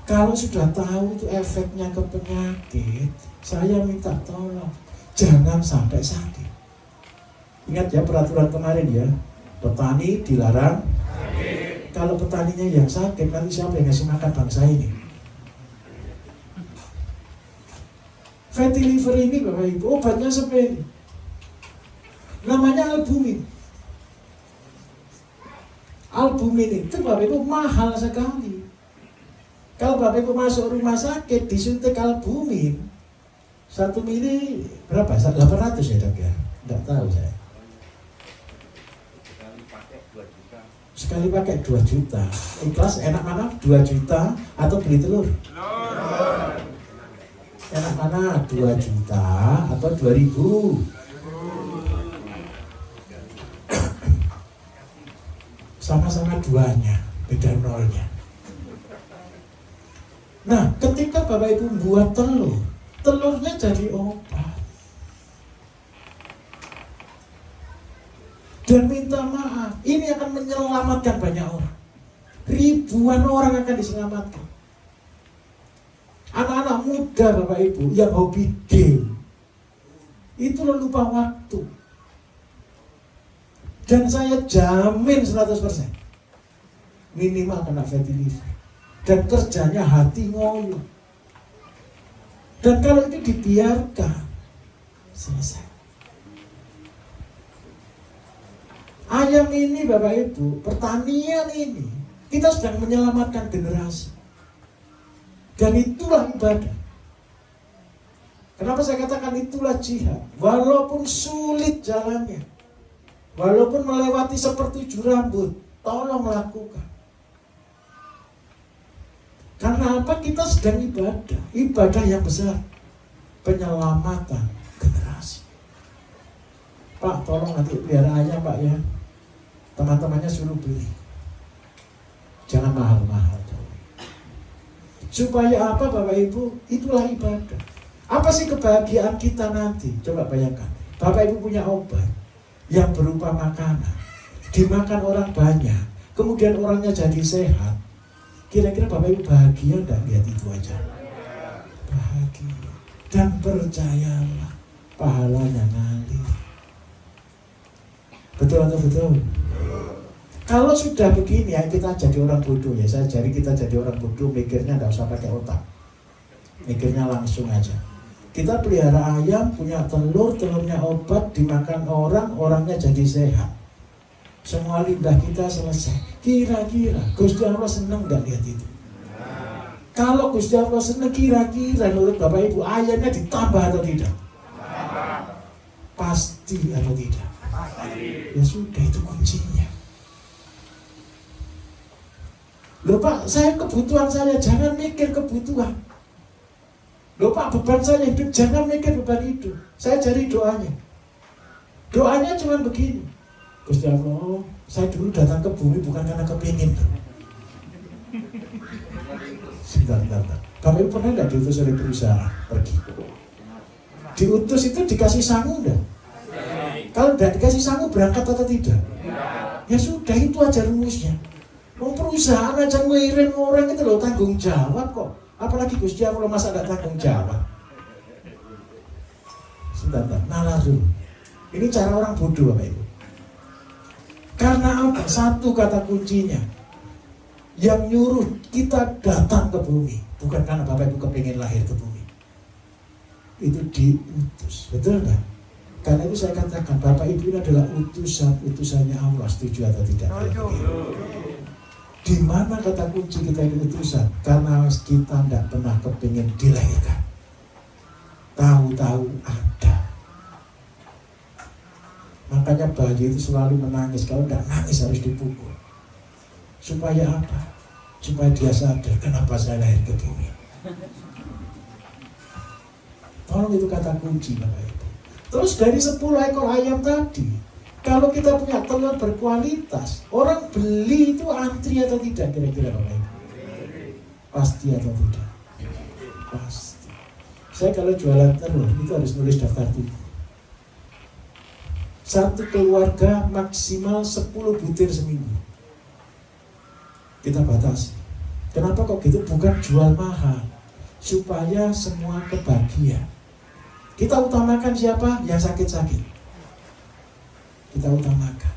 Kalau sudah tahu itu efeknya ke penyakit, saya minta tolong jangan sampai sakit. Ingat ya peraturan kemarin ya, petani dilarang sakit. Kalau petaninya yang sakit, nanti siapa yang ngasih makan bangsa ini? Fatty liver ini Bapak Ibu, obatnya seperti namanya albumin. Albumin itu Bapak Ibu mahal sekali. Kalau Bapak Ibu masuk rumah sakit disuntik albumin 1 mili berapa? 800 ya dok ya? Enggak tahu saya. Sekali pakai 2 juta. Ikhlas enak mana? 2 juta atau beli telur? Enak mana? 2 juta atau 2.000? Sama-sama duanya, beda nolnya. Nah, ketika Bapak Ibu buat telur, telurnya jadi obat. Dan minta maaf, ini akan menyelamatkan banyak orang. Ribuan orang akan diselamatkan. Anak-anak muda Bapak Ibu yang hobi game, itu lupa waktu. Dan saya jamin 100% minimal kena fatty liver. Dan kerjanya hati ngoyo. Dan kalau itu dibiarkan, selesai. Ayam ini Bapak Ibu, pertanian ini, kita sedang menyelamatkan generasi. Dan itulah ibadah. Kenapa saya katakan itulah jihad? Walaupun sulit jalannya, walaupun melewati sepertujuh rambut, tolong lakukan. Karena apa? Kita sedang ibadah yang besar, penyelamatan generasi. Pak, tolong nanti pelihara ayam Pak ya. Teman-temannya suruh beli. Jangan mahal-mahal. Supaya apa Bapak Ibu? Itulah ibadah. Apa sih kebahagiaan kita nanti? Coba bayangkan. Bapak Ibu punya obat yang berupa makanan, dimakan orang banyak, kemudian orangnya jadi sehat. Kira-kira Bapak Ibu bahagia enggak lihat itu aja? Bahagia. Dan percayalah, pahalanya ngalir. Betul atau betul? Kalau sudah begini, ya kita jadi orang bodoh ya. Saya jadi kita jadi orang bodoh, mikirnya enggak usah pakai otak. Mikirnya langsung aja. Kita pelihara ayam, punya telur, telurnya obat, dimakan orang, orangnya jadi sehat. semua limbah kita selesai. Kira-kira Gusti Allah seneng nggak lihat itu? Kalau Gusti Allah seneng, kira-kira menurut Bapak Ibu ayatnya ditambah atau tidak? Pasti atau tidak? Ya sudah, itu kuncinya. Loh Pak, saya kebutuhan saya, jangan mikir kebutuhan. Loh Pak, beban saya hidup, jangan mikir beban hidup. Saya cari doanya. Doanya cuma begini. Gusti Allah, saya dulu datang ke bumi bukan karena kepingin. Sebentar. Bapak Ibu pernah nggak diutus oleh perusahaan pergi? Diutus itu dikasih sangu enggak? Kalau tidak dikasih sangu berangkat atau tidak? Ya sudah, itu aja rumusnya. Mau perusahaan aja ngirim orang itu loh, tanggung jawab kok. Apalagi Gusti Allah masa tidak tanggung jawab? Sebentar, nalar dulu. Ini cara orang bodoh Bapak Ibu. Karena apa? Satu kata kuncinya. Yang nyuruh kita datang ke bumi bukan karena Bapak Ibu kepingin lahir ke bumi. Itu diutus, betul enggak? Karena itu saya katakan Bapak Ibu ini adalah utusannya Allah. Setuju atau tidak? Di mana kata kunci kita ini utusan? Karena kita tidak pernah kepingin dilahirkan. Tahu-tahu ada. Makanya bayi itu selalu menangis. Kalau tidak nangis harus dipukul. Supaya apa? Supaya dia sadar kenapa saya lahir ke bumi. Tolong, itu kata kunci Bapak Ibu. Terus dari 10 ekor ayam tadi, kalau kita punya telur berkualitas, orang beli itu antri atau tidak kira-kira Bapak Ibu? Pasti atau tidak? Pasti. Saya kalau jualan telur itu harus nulis daftar tunggu. Satu keluarga maksimal 10 butir seminggu. Kita batasi. Kenapa kok gitu? Bukan jual mahal, supaya semua kebahagiaan. Kita utamakan siapa? Yang sakit-sakit. Kita utamakan.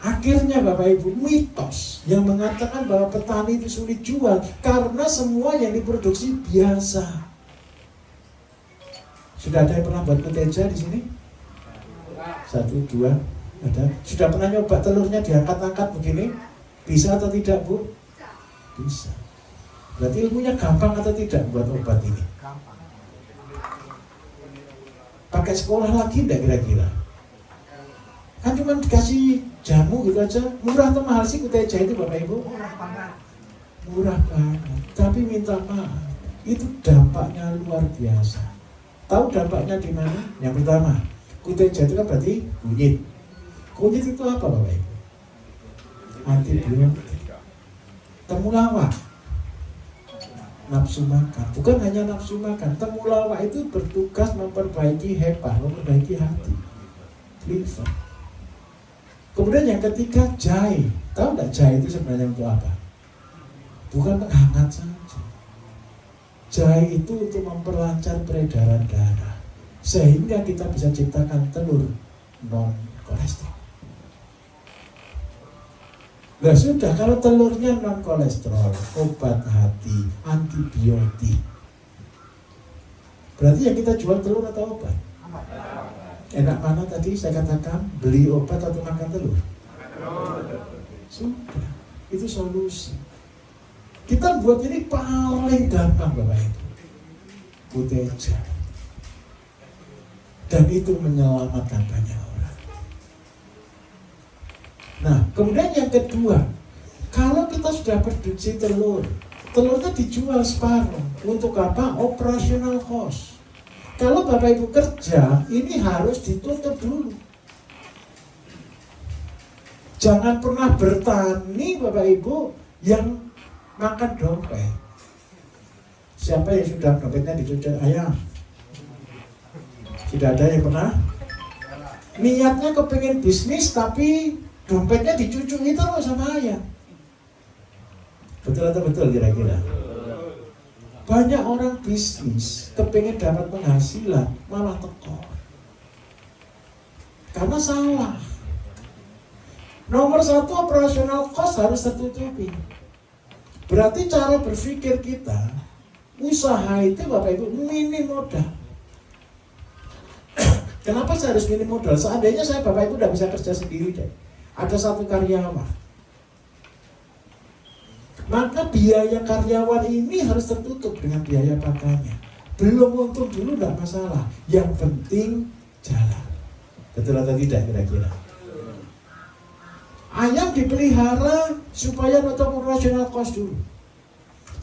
Akhirnya Bapak Ibu, mitos yang mengatakan bahwa petani itu sulit jual karena semua yang diproduksi biasa. Sudah ada yang pernah buat kuteja di sini? 1, 2, ada. Sudah pernah nyoba telurnya diangkat-angkat begini? Bisa atau tidak Bu? Bisa. Berarti ilmunya gampang atau tidak buat obat ini? Gampang. Pakai sekolah lagi enggak kira-kira? Kan cuma dikasih jamu gitu aja. Murah atau mahal sih kuteja itu Bapak Ibu? Murah banget. Murah banget. Tapi minta maaf, itu dampaknya luar biasa. Tahu dampaknya di mana? Yang pertama, kuteja itu kan berarti kunyit. Kunyit itu apa Bapak Ibu? Antibiotik. Temulawak, nafsu makan. Bukan hanya nafsu makan, temulawak itu bertugas memperbaiki hepa, memperbaiki hati, liver. Kemudian yang ketiga, jahe. Tahu nggak jahe itu sebenarnya untuk apa? Bukan menghangat saja. Jahe itu untuk memperlancar peredaran darah, sehingga kita bisa ciptakan telur non kolesterol. Nah sudah, kalau telurnya non kolesterol, obat hati, antibiotik, berarti yang kita jual telur atau obat? Enak mana tadi saya katakan, beli obat atau makan telur? Sudah, itu solusi. Kita buat ini paling gampang Bapak Ibu, kuteja. Dan itu menyelamatkan banyak orang. Nah, kemudian yang kedua, kalau kita sudah produksi telur, telurnya dijual separuh. Untuk apa? Operational cost. Kalau Bapak Ibu kerja, ini harus ditutup dulu. Jangan pernah bertani Bapak Ibu yang makan dompet. Siapa yang sudah dompetnya dicuci ayam? Tidak ada yang pernah? Niatnya kepengen bisnis tapi dompetnya dicucui terus sama ayam. Betul atau betul kira-kira? Banyak orang bisnis kepengen dapat penghasilan malah tekor. Karena salah. Nomor 1, operasional cost harus tertutupi. Berarti cara berpikir kita, usaha itu Bapak Ibu minim modal. Kenapa saya harus minim modal? Seandainya saya Bapak Ibu tidak bisa kerja sendiri deh. ada satu karyawan. Maka biaya karyawan ini harus tertutup dengan biaya pakainya. Belum untung dulu tidak masalah. Yang penting jalan. Betul atau tidak kira-kira? Ayam dipelihara supaya nutup operasional cost dulu.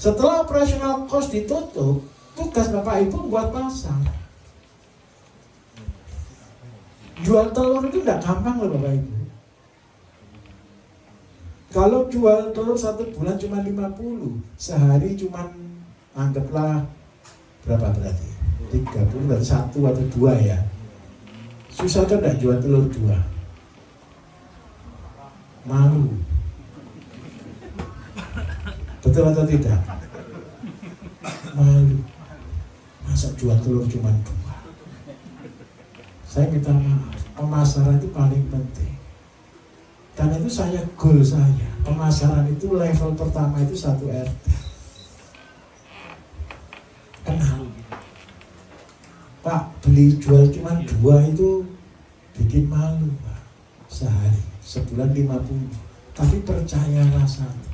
Setelah operasional cost ditutup, tugas Bapak Ibu buat pasar. Jual telur itu tidak gampang loh Bapak Ibu. Kalau jual telur 1 bulan cuma 50, sehari cuma anggaplah berapa berarti? 30 berarti 1 atau 2 ya. Susah kan enggak jual telur 2? Malu. Betul atau tidak? Malu. Masa jual telur cuma 2? Saya minta maaf, pemasaran itu paling penting. Karena itu goal saya, pemasaran itu level pertama itu 1 RT. Kenal. Pak, beli jual cuma 2 itu bikin malu Pak. Sehari, sebulan 50. Tapi percayalah satu,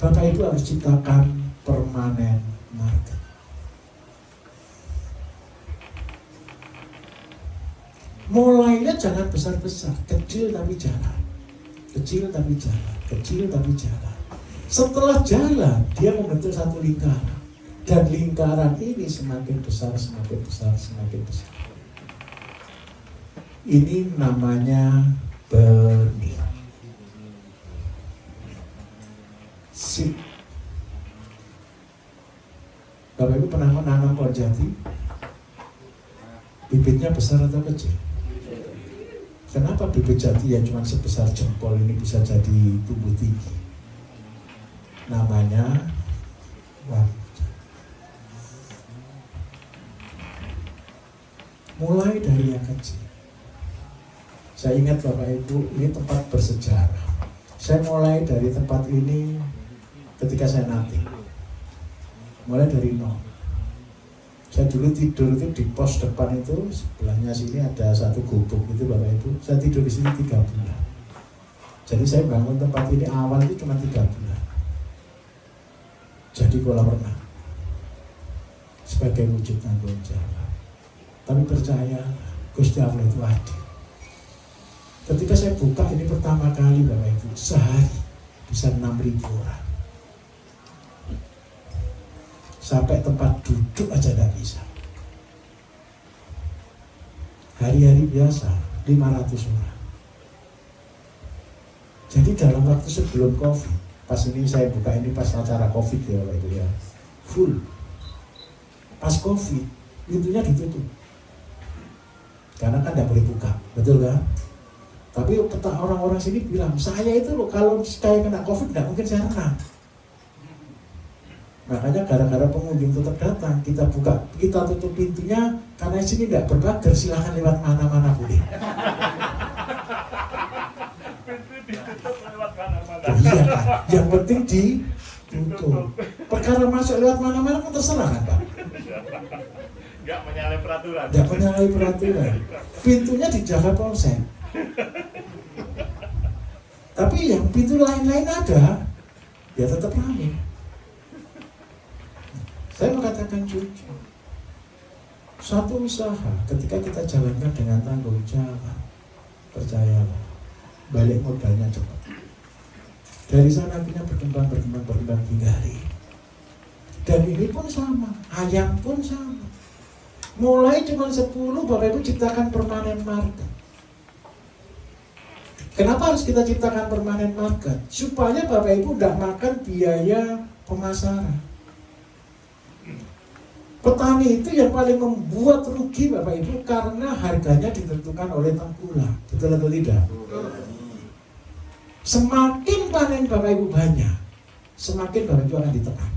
Bapak Ibu harus ciptakan permanen market. Mulainya jangan besar-besar, kecil tapi jalan. Kecil tapi jalan, kecil tapi jalan. Setelah jalan, dia membentuk satu lingkaran. Dan lingkaran ini semakin besar, semakin besar, semakin besar. Ini namanya benih. Sip. Bapak Ibu pernah menanam pohon jati? Bibitnya besar atau kecil? Kenapa bibit jati yang cuma sebesar jempol ini bisa jadi tumbuh tinggi? Namanya waktu. Mulai dari yang kecil. Saya ingat Bapak Ibu, ini tempat bersejarah. Saya mulai dari tempat ini ketika saya nanti. Mulai dari nol. Saya dulu tidur itu di pos depan itu, sebelahnya sini ada satu gubuk itu Bapak Ibu. Saya tidur di sini 3 bulan. Jadi saya bangun tempat ini awal itu cuma 3 bulan. Jadi kolam renang sebagai wujud tanggung jawab. Tapi percaya Gusti Allah itu adil. Ketika saya buka ini pertama kali Bapak Ibu, sehari bisa 6.000 orang. Sampai tempat duduk aja tidak bisa. Hari-hari biasa 500 orang. Jadi dalam waktu sebelum COVID, pas ini saya buka ini pas acara COVID ya Bapak Ibu ya, full. Pas COVID, pintunya ditutup. Karena kan tidak boleh buka, betul kan? Tapi orang-orang sini bilang, saya itu loh kalau saya kena COVID tidak mungkin saya renang. Makanya gara-gara pengunjung tetap datang, kita buka, kita tutup pintunya karena sini tidak berpagar, silahkan lewat mana-mana boleh. Pintu ditutup lewat mana-mana. Oh, iya kan, yang penting ditutup. Perkara masuk lewat mana-mana kan terserah kan Pak? Enggak menyalahi peraturan. Tidak menyalahi peraturan. Pintunya dijaga polsek. Tapi yang pintu lain-lain ada, ya tetap ramai. Saya mengatakan jujur, satu usaha ketika kita jalankan dengan tanggung jawab, percayalah, balik modalnya cepat. Dari sana akhirnya berkembang hingga hari ini. Dan ini pun sama, ayam pun sama. Mulai cuma 10, Bapak Ibu ciptakan permanen market. Kenapa harus kita ciptakan permanen market? Supaya Bapak Ibu tidak makan biaya pemasaran. Petani itu yang paling membuat rugi Bapak Ibu karena harganya ditentukan oleh tengkulak. Betul atau tidak? Semakin panen Bapak Ibu banyak, semakin Bapak Ibu akan ditekan.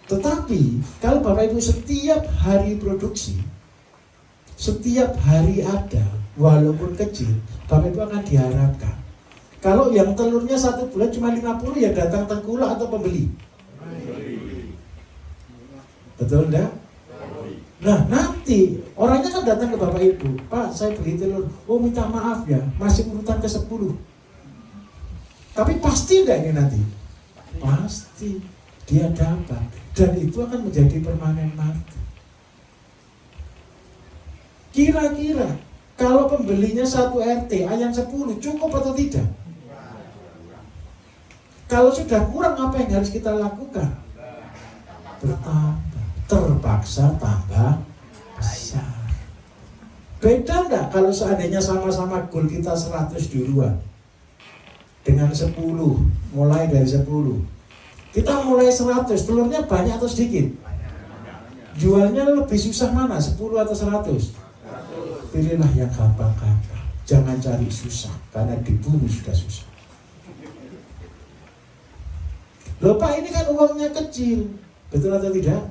Tetapi kalau Bapak Ibu setiap hari produksi, setiap hari ada, walaupun kecil, Bapak Ibu akan diharapkan. Kalau yang telurnya 1 bulan cuma 50, ya datang tengkulak atau pembeli. Betul enggak? Nah nanti orangnya kan datang ke Bapak Ibu, Pak saya beli telur, oh minta maaf ya, masih urutan ke-10. Tapi pasti enggak ini nanti? Pasti dia dapat, dan itu akan menjadi permanen market. Kira-kira kalau pembelinya 1 RT ayam 10 cukup atau tidak? Kalau sudah kurang apa yang harus kita lakukan? Bertambah, terpaksa tambah besar. Beda enggak kalau seandainya sama-sama goal kita 100 duluan dengan 10, mulai dari 10. Kita mulai 100, telurnya banyak atau sedikit? Jualnya lebih susah mana, 10 atau 100? Pilihlah yang gampang-gampang. Jangan cari susah, karena diburu sudah susah. Loh Pak, ini kan uangnya kecil, betul atau tidak?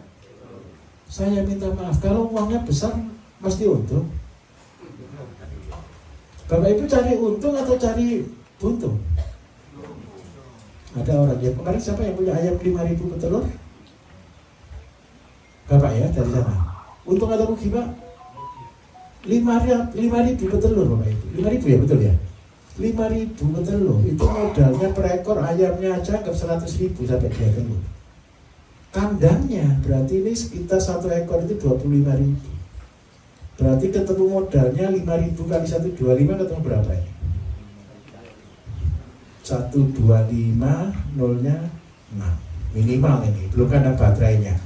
Saya minta maaf, kalau uangnya besar mesti untung. Bapak Ibu cari untung atau cari buntung? Ada orang yang kemarin siapa yang punya ayam 5.000 petelur? Bapak ya, dari sana. Untung atau rugi Pak? 5.000 petelur Bapak Ibu. 5.000 ya, betul ya? 5.000 petelur, itu modalnya per ekor ayamnya aja anggap 100.000 sampai 2 telur. Kandangnya berarti ini sekitar 1 ekor itu 25.000. Berarti ketemu modalnya 5.000 kali 125 ketemu berapa ini? 125, nolnya 6 minimal ini, belum kandang baterainya.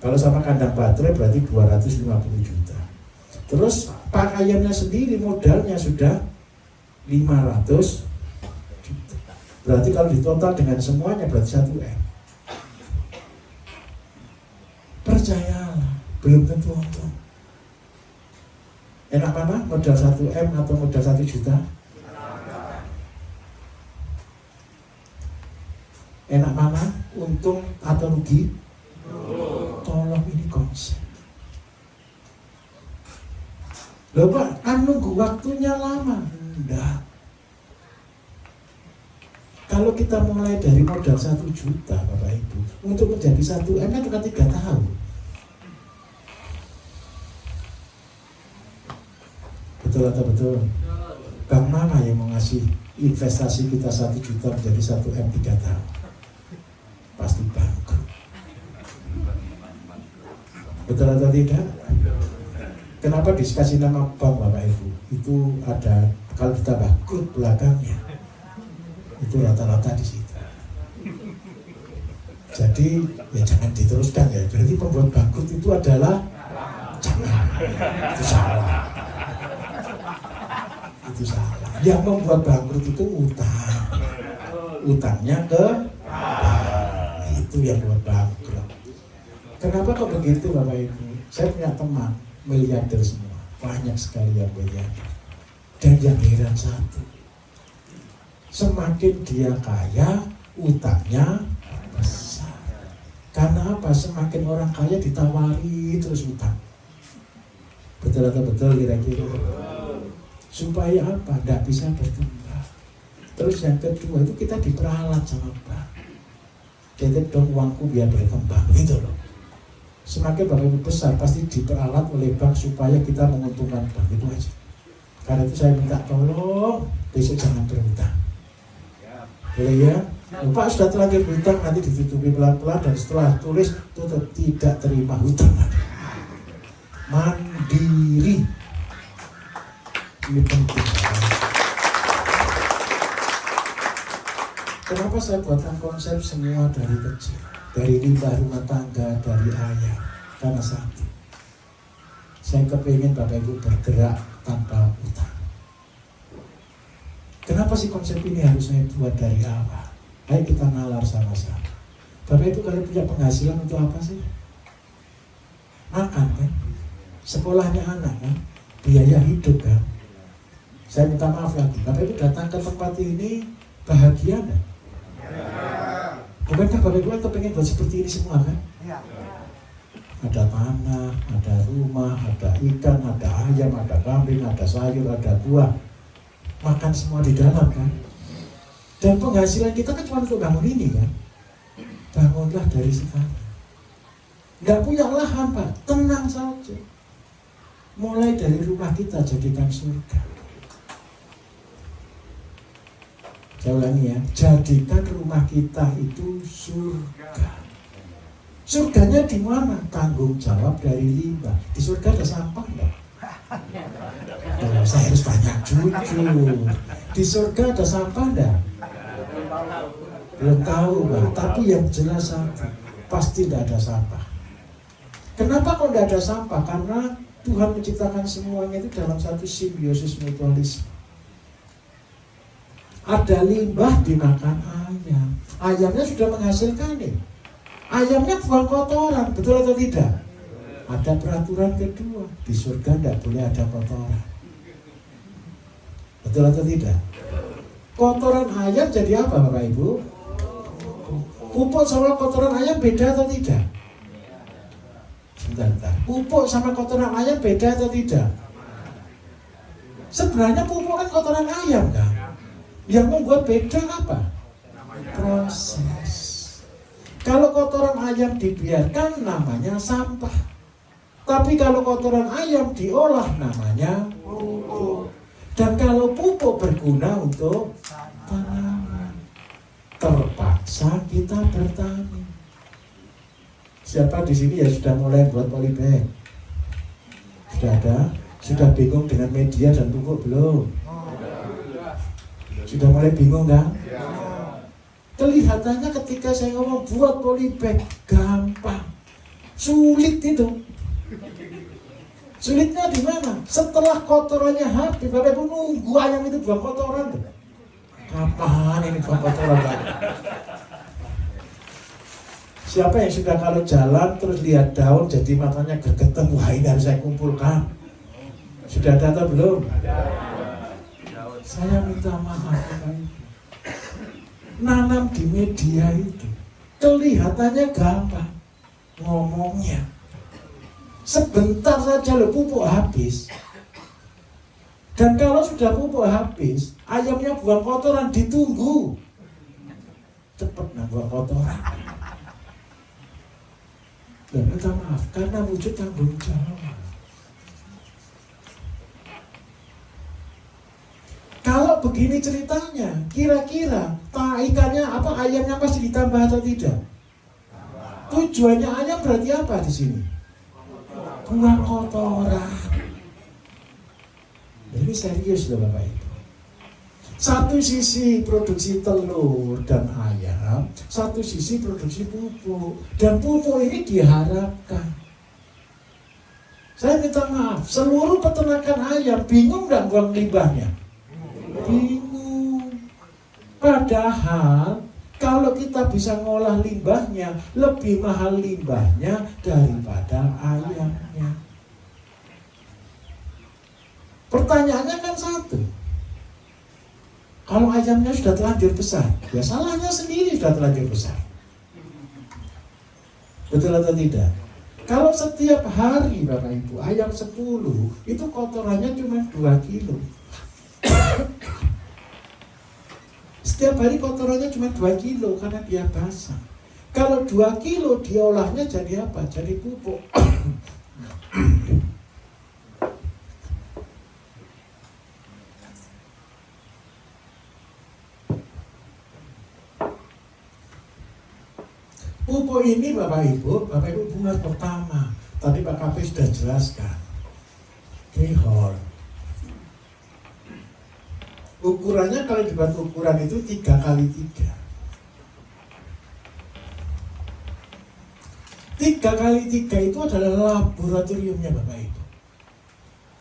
Kalau sama kandang baterai berarti 250 juta. Terus pak ayamnya sendiri modalnya sudah 500 juta. Berarti kalau ditotal dengan semuanya berarti 1M. Percayalah, belum tentu untung. Enak mana? Modal 1M atau modal 1 juta? Enak mana? Untung atau rugi? Tolong ini konsep. Loh Pak, kan nunggu waktunya lama. Enggak. Kalau kita mulai dari modal 1 juta Bapak Ibu, untuk menjadi 1M kan cuma 3 tahun. Betul atau betul? Bank mana yang mau ngasih investasi kita 1 juta menjadi 1M 3 tahun? Pasti bangkrut. Betul atau tidak? Kenapa dikasih nama bank Bapak Ibu? Itu ada, kalau kita bangkrut belakangnya itu rata-rata di situ. Jadi ya jangan diteruskan ya. Jadi pembuat bangkrut itu adalah jangan, itu salah. Itu salah. Yang membuat bangkrut itu utang. Utangnya ke bank. Itu yang membuat bangkrut. Kenapa kok begitu Bapak Ibu? Saya punya teman miliarder semua, banyak sekali yang miliarder. Dan yang heran satu, semakin dia kaya, utangnya besar. Karena apa? Semakin orang kaya ditawari terus utang. Betul atau betul kira-kira? Supaya apa? Tidak bisa berkembang. Terus yang kedua itu kita diperalat sama bank. Titip dong uangku biar berkembang, gitu loh. Semakin Bapak Ibu besar pasti diperalat oleh bank supaya kita menguntungkan bank, itu aja. Karena itu saya minta tolong besok jangan berhutang. Boleh ya? Pak sudah terlanjur berhutang nanti ditutupi pelan-pelan dan setelah tulis tutup tidak terima hutang. Mandiri. Ini penting. Kenapa saya buatkan konsep semua dari kecil? Dari limbah rumah tangga, dari ayam. Karena satu, saya kepingin Bapak Ibu bergerak tanpa utang. Kenapa sih konsep ini harus saya buat dari awal? Ayo kita nalar sama-sama. Bapak Ibu kalau punya penghasilan untuk apa sih? Makan kan? Sekolahnya anak kan? Biaya hidup kan? Saya minta maaf lagi, Bapak Ibu datang ke tempat ini bahagia kan? Bukankah Bapak Ibu kan pengen buat seperti ini semua kan? Ya. Ada tanah, ada rumah, ada ikan, ada ayam, ada kambing, ada sayur, ada buah. Makan semua di dalam kan? Dan penghasilan kita kan cuma untuk bangun ini kan? Bangunlah dari sekarang. Nggak punya lahan Pak, tenang saja. Mulai dari rumah kita jadikan surga. Saya ulangi ya, jadikan rumah kita itu surga. Surganya di mana? Tanggung jawab dari limbah. Di surga ada sampah enggak? Saya harus tanya jujur. Di surga ada sampah enggak? Belum tahu Pak, tapi yang jelas satu, pasti tidak ada sampah. Kenapa kok tidak ada sampah? Karena Tuhan menciptakan semuanya itu dalam satu simbiosis mutualisme. Ada limbah dimakan ayam. Ayamnya sudah menghasilkan nih. Ayamnya buang kotoran, betul atau tidak? Ada peraturan kedua, di surga tidak boleh ada kotoran. Betul atau tidak? Kotoran ayam jadi apa Bapak Ibu? Pupuk sama kotoran ayam beda atau tidak? Sebentar. Pupuk sama kotoran ayam beda atau tidak? Sebenarnya pupuk kan kotoran ayam kan? Yang membuat beda apa? Proses. Kalau kotoran ayam dibiarkan namanya sampah. Tapi kalau kotoran ayam diolah namanya pupuk. Dan kalau pupuk berguna untuk tanaman, terpaksa kita bertani. Siapa di sini ya sudah mulai buat polybag? Sudah ada? Sudah bingung dengan media dan pupuk belum? Sudah mulai bingung kan? Kelihatannya ketika saya ngomong buat polybag gampang, sulit itu. Sulitnya di mana? Setelah kotorannya habis, Bapak Ibu nunggu ayam itu buang kotoran tuh. Kapan ini buang kotoran lagi? Siapa yang sudah kalau jalan terus lihat daun jadi matanya gergetan, wah ini harus saya kumpulkan. Sudah ada atau belum? Saya minta maaf Bapak Ibu. Nanam di media itu kelihatannya gampang, ngomongnya sebentar saja loh pupuk habis. Dan kalau sudah pupuk habis, ayamnya buang kotoran ditunggu. Cepat nah buang kotoran. Dan minta maaf karena wujud tanggung jawab. Kalau begini ceritanya, kira-kira ikannya apa ayamnya pasti ditambah atau tidak? Tujuannya ayam berarti apa di sini? Buang kotoran. Ini serius loh Bapak Ibu. Satu sisi produksi telur dan ayam, satu sisi produksi pupuk. Dan pupuk ini diharapkan. Saya minta maaf, seluruh peternakan ayam bingung nggak buang limbahnya? Bingung. Padahal kalau kita bisa ngolah limbahnya, lebih mahal limbahnya daripada ayamnya. Pertanyaannya kan satu, kalau ayamnya sudah terlanjur besar, ya salahnya sendiri sudah terlanjur besar. Betul atau tidak? Kalau setiap hari Bapak Ibu ayam 10, itu kotorannya cuma 2 kilo. Setiap hari kotorannya cuma 2 kilo karena dia basah. Kalau 2 kilo diolahnya jadi apa? Jadi pupuk. Pupuk ini Bapak Ibu buat pertama. Tadi Pak KP sudah jelaskan. Greenhorn. Ukurannya kalau dibuat ukuran itu 3x3. 3x3 itu adalah laboratoriumnya Bapak Ibu.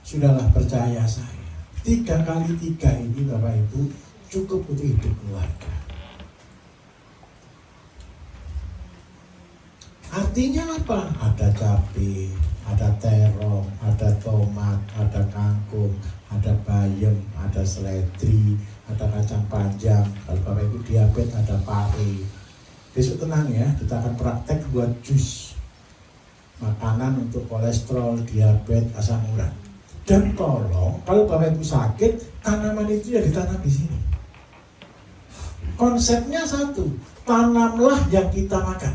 Sudahlah percaya saya. 3x3 ini Bapak Ibu cukup untuk hidup keluarga. Artinya apa? Ada cabai, ada terong, ada tomat, ada kangkung, ada bayam, ada seledri, ada kacang panjang. Kalau Bapak Ibu diabetes ada pare. Besok tenang ya, kita akan praktek buat jus makanan untuk kolesterol, diabetes, asam urat. Dan tolong kalau Bapak Ibu sakit, tanaman itu ya ditanam di sini. Konsepnya satu, tanamlah yang kita makan.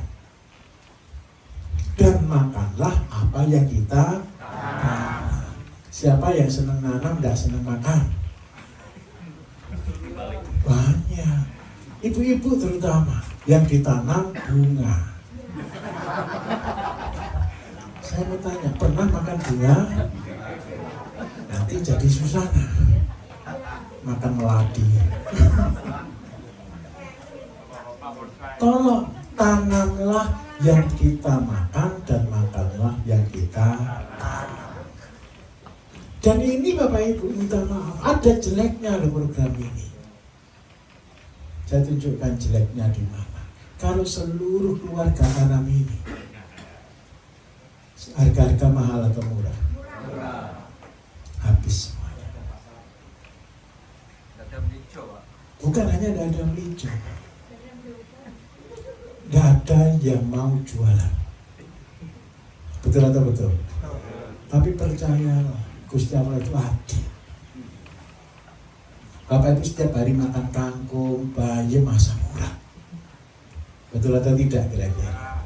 Dan makanlah apa yang kita tanam. Siapa yang senang nanam, nggak senang makan? Banyak. Ibu-ibu terutama yang ditanam bunga. Saya mau tanya, pernah makan bunga? Nanti jadi Susana. Makan melati. Tolong tanamlah yang kita makan dan makanlah yang kita tanam. Dan ini Bapak Ibu minta maaf, ada jeleknya loh program ini. Saya tunjukkan jeleknya di mana. Kalau seluruh keluarga tanam ini, harga-harga mahal atau murah? Habis semuanya. Bukan hanya dadam hijau, nggak ada yang mau jualan. Betul atau betul? Tapi percayalah, Gusti Allah itu adil. Bapak itu setiap hari makan kangkung, bayam, masa murah. Betul atau tidak kira-kira?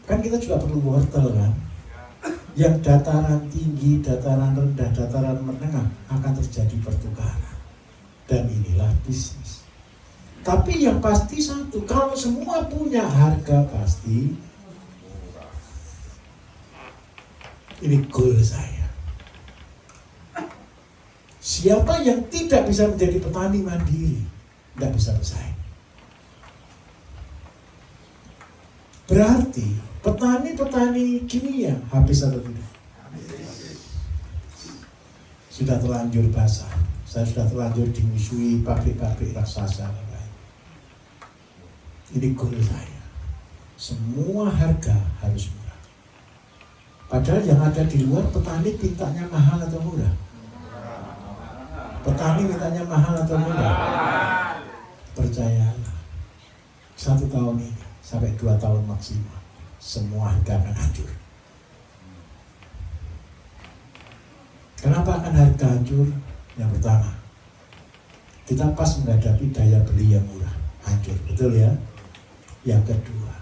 Kan kita juga perlu wortel kan? Yang dataran tinggi, dataran rendah, dataran menengah akan terjadi pertukaran. Dan inilah bisnis. Tapi yang pasti satu, kalau semua punya harga pasti, ini goal saya. Siapa yang tidak bisa menjadi petani mandiri, tidak bisa bersaing. Berarti petani-petani kimia habis atau tidak? Sudah terlanjur basah. Saya sudah terlanjur dimusuhi pabrik-pabrik raksasa. Ini goal saya. Semua harga harus murah. Padahal yang ada di luar, petani mintanya mahal atau murah? Petani mintanya mahal atau murah? Percayalah, 1 tahun ini sampai 2 tahun maksimal, semua harga akan hancur. Kenapa akan harga hancur? Yang pertama, kita pas menghadapi daya beli yang murah, hancur, betul ya? Yang kedua,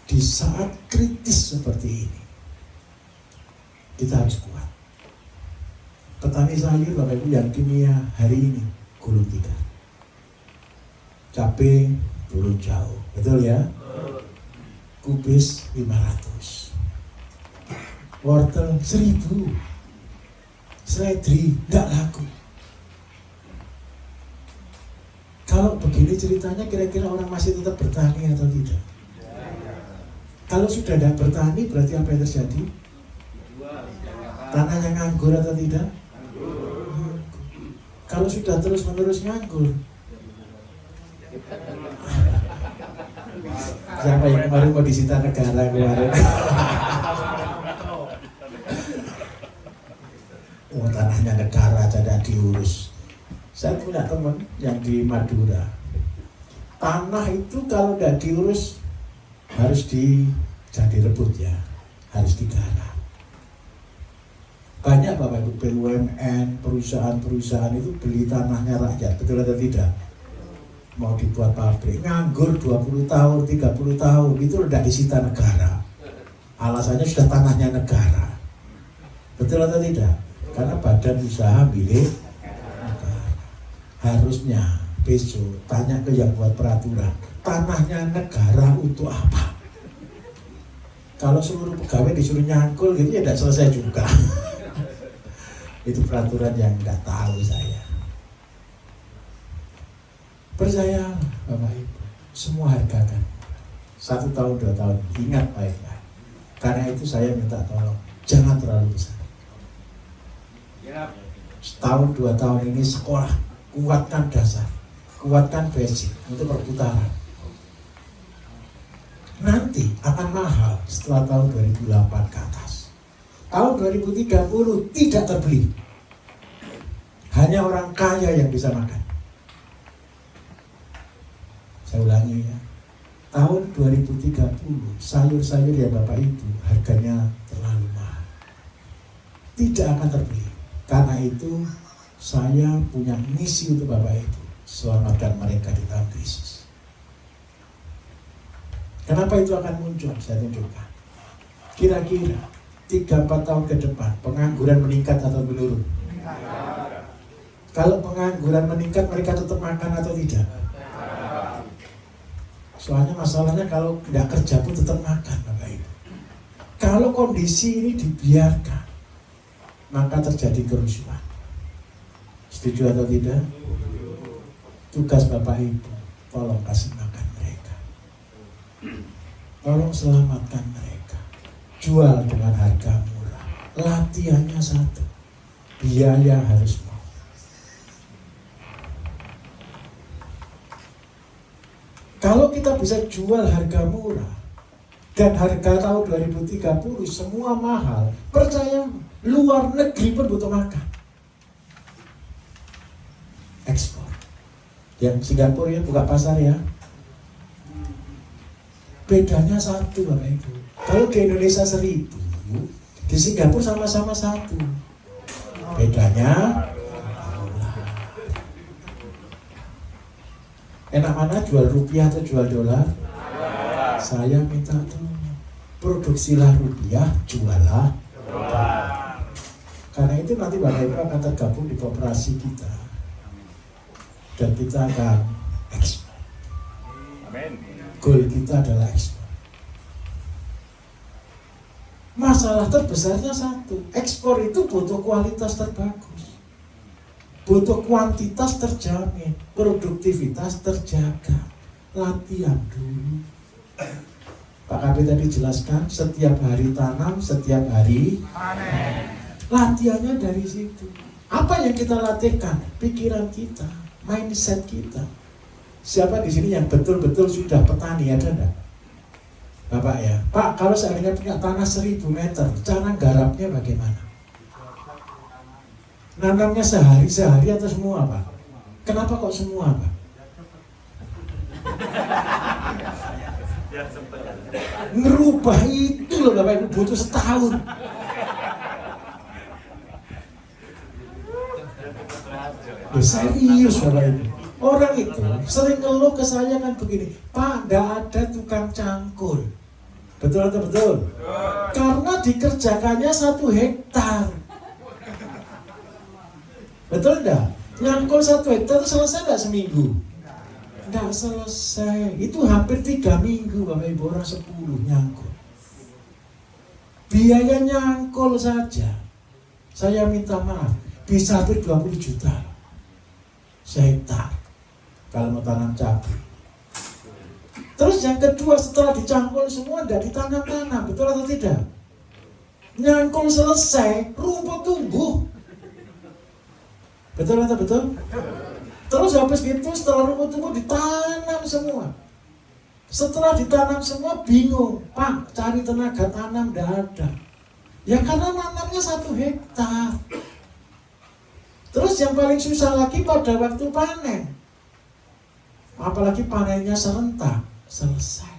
di saat kritis seperti ini, kita harus kuat. Petani sayur Bapak Ibu yang kimia hari ini gulung tikar, cabai turun jauh, betul ya? Kubis 500, wortel 1000, seledri tidak laku. Kalau begini ceritanya, kira-kira orang masih tetap bertani atau tidak? Kalau sudah tidak bertani, berarti apa yang terjadi? Tanahnya nganggur atau tidak? Kalau sudah terus-menerus nganggur, siapa yang kemarin mau disita negara kemarin? Oh, tanahnya negara tidak diurus. Saya punya teman yang di Madura. Tanah itu kalau tidak diurus harus jadi rebut ya, harus digarap. Banyak Bapak Ibu BUMN, perusahaan-perusahaan itu beli tanahnya rakyat, betul atau tidak? Mau dibuat pabrik, nganggur 20 tahun, 30 tahun, itu udah disita negara. Alasannya sudah tanahnya negara. Betul atau tidak? Karena badan usaha milik negara. Harusnya besok tanya ke yang buat peraturan, tanahnya negara untuk apa? Kalau seluruh pegawai disuruh nyangkul gitu ya tidak selesai juga. Itu peraturan yang tidak tahu saya. Percaya Bapak Ibu, semua hargakan 1 tahun 2 tahun, ingat baik-baik. Karena itu saya minta tolong, jangan terlalu besar. Setahun 2 tahun ini sekolah, kuatkan dasar, kuatkan basic untuk perputaran. Nanti akan mahal setelah tahun 2008 ke atas. Tahun 2030 tidak terbeli. Hanya orang kaya yang bisa makan. Saya ulangi ya. Tahun 2030 sayur-sayur ya Bapak Ibu harganya terlalu mahal. Tidak akan terbeli. Karena itu saya punya misi untuk Bapak Ibu, selamatkan mereka di tahun krisis. Kenapa itu akan muncul? Saya tunjukkan. Kira-kira 3-4 tahun ke depan pengangguran meningkat atau menurun? Kalau pengangguran meningkat, mereka tetap makan atau tidak? Soalnya masalahnya kalau tidak kerja pun tetap makan, Bapak Ibu. Kalau kondisi ini dibiarkan, maka terjadi kerusuhan. Setuju atau tidak? Tugas Bapak Ibu, tolong kasih makan mereka. Tolong selamatkan mereka. Jual dengan harga murah. Latihannya satu, biaya harus mau. Kalau kita bisa jual harga murah, dan harga tahun 2030 semua mahal, percaya luar negeri pun butuh makan. Ekspor. Yang Singapura ya buka pasar ya. Bedanya satu, Bapak Ibu. Kalau di Indonesia 1000, di Singapura sama-sama 1. Bedanya enak mana, jual rupiah atau jual dolar? Saya minta tuh, produksilah rupiah, jualah dolar. Karena itu nanti Bapak Ibu akan tergabung di koperasi kita. Dan kita akan ekspor. Amin. Goal kita adalah ekspor. Masalah terbesarnya satu, ekspor itu butuh kualitas terbagus. Butuh kuantitas terjamin, produktivitas terjaga. Latihan dulu. Pak Kabit tadi jelaskan, setiap hari tanam, setiap hari panen. Latihannya dari situ. Apa yang kita latihkan? Pikiran kita, mindset kita. Siapa di sini yang betul-betul sudah petani, ada enggak? Bapak ya, Pak, kalau seandainya punya tanah 1000 meter, cara garapnya bagaimana? Nanamnya sehari atau semua, Pak? Kenapa kok semua, Pak? Ngerubah itu loh Bapak Ibu butuh setahun. Serius Bapak Ibu. Orang itu sering ngeluh ke saya kan begini, Pak, nggak ada tukang cangkul. Betul atau betul? Karena dikerjakannya 1 hektar. Betul enggak? Nyangkul 1 hektar itu selesai enggak seminggu? Enggak selesai. Itu hampir 3 minggu Bapak Ibu, orang 10 nyangkul. Biaya nyangkul saja, saya minta maaf, bisa hampir 20 juta sehektar kalau mau tanam cabai. Terus yang kedua, setelah dicangkul semua enggak ditanam-tanam, betul atau tidak? Nyangkul selesai, rumput tumbuh. Betul atau betul? Terus habis itu setelah rumput tumbuh ditanam semua. Setelah ditanam semua bingung, Pak, cari tenaga tanam enggak ada. Ya karena nanamnya 1 hektar. Terus yang paling susah lagi pada waktu panen. Apalagi panennya serentak, selesai.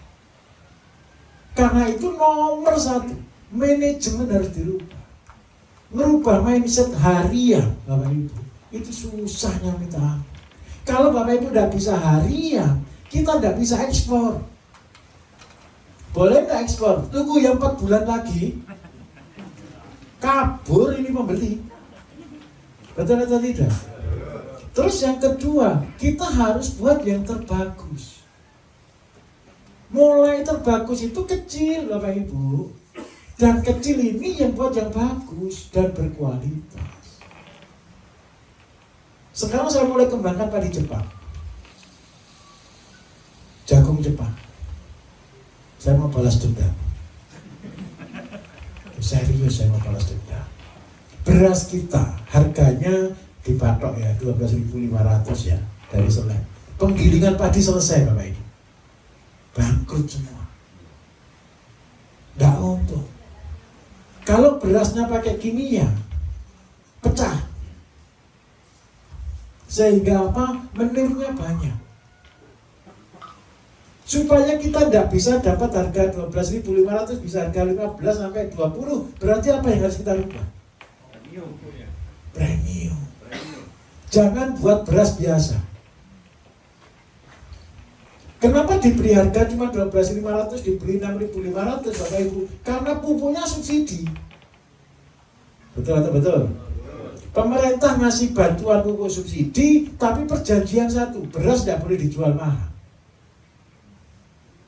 Karena itu nomor 1, manajemen harus dirubah. Merubah mindset harian, Bapak Ibu. Itu susahnya minta ampun. Kalau Bapak Ibu tidak bisa harian, kita tidak bisa ekspor. Boleh nggak ekspor? Tunggu yang 4 bulan lagi, kabur ini pembeli. Betul atau tidak? Terus yang kedua, kita harus buat yang terbagus. Mulai terbagus itu kecil Bapak Ibu. Dan kecil ini yang buat yang bagus dan berkualitas. Sekarang saya mulai kembangkan padi Jepang, jagung Jepang. Saya mau balas dendam. Serius saya mau balas dendam. Beras kita harganya dipatok ya 12.500 ya dari Senen. Penggilingan padi selesai Bapak Ibu. Bangkrut semua. Nggak untung. Kalau berasnya pakai kimia, pecah. Sehingga apa? Menurunnya banyak. Supaya kita tidak bisa dapat harga 12.500, bisa harga 15 sampai 20. Berarti apa yang harus kita rubah? Premium. Jangan buat beras biasa. Kenapa diberi harga cuma 12.500, diberi 6.500 Bapak Ibu? Karena pupuknya subsidi. Betul atau betul? Pemerintah ngasih bantuan pupuk subsidi, tapi perjanjian satu, beras tidak boleh dijual mahal.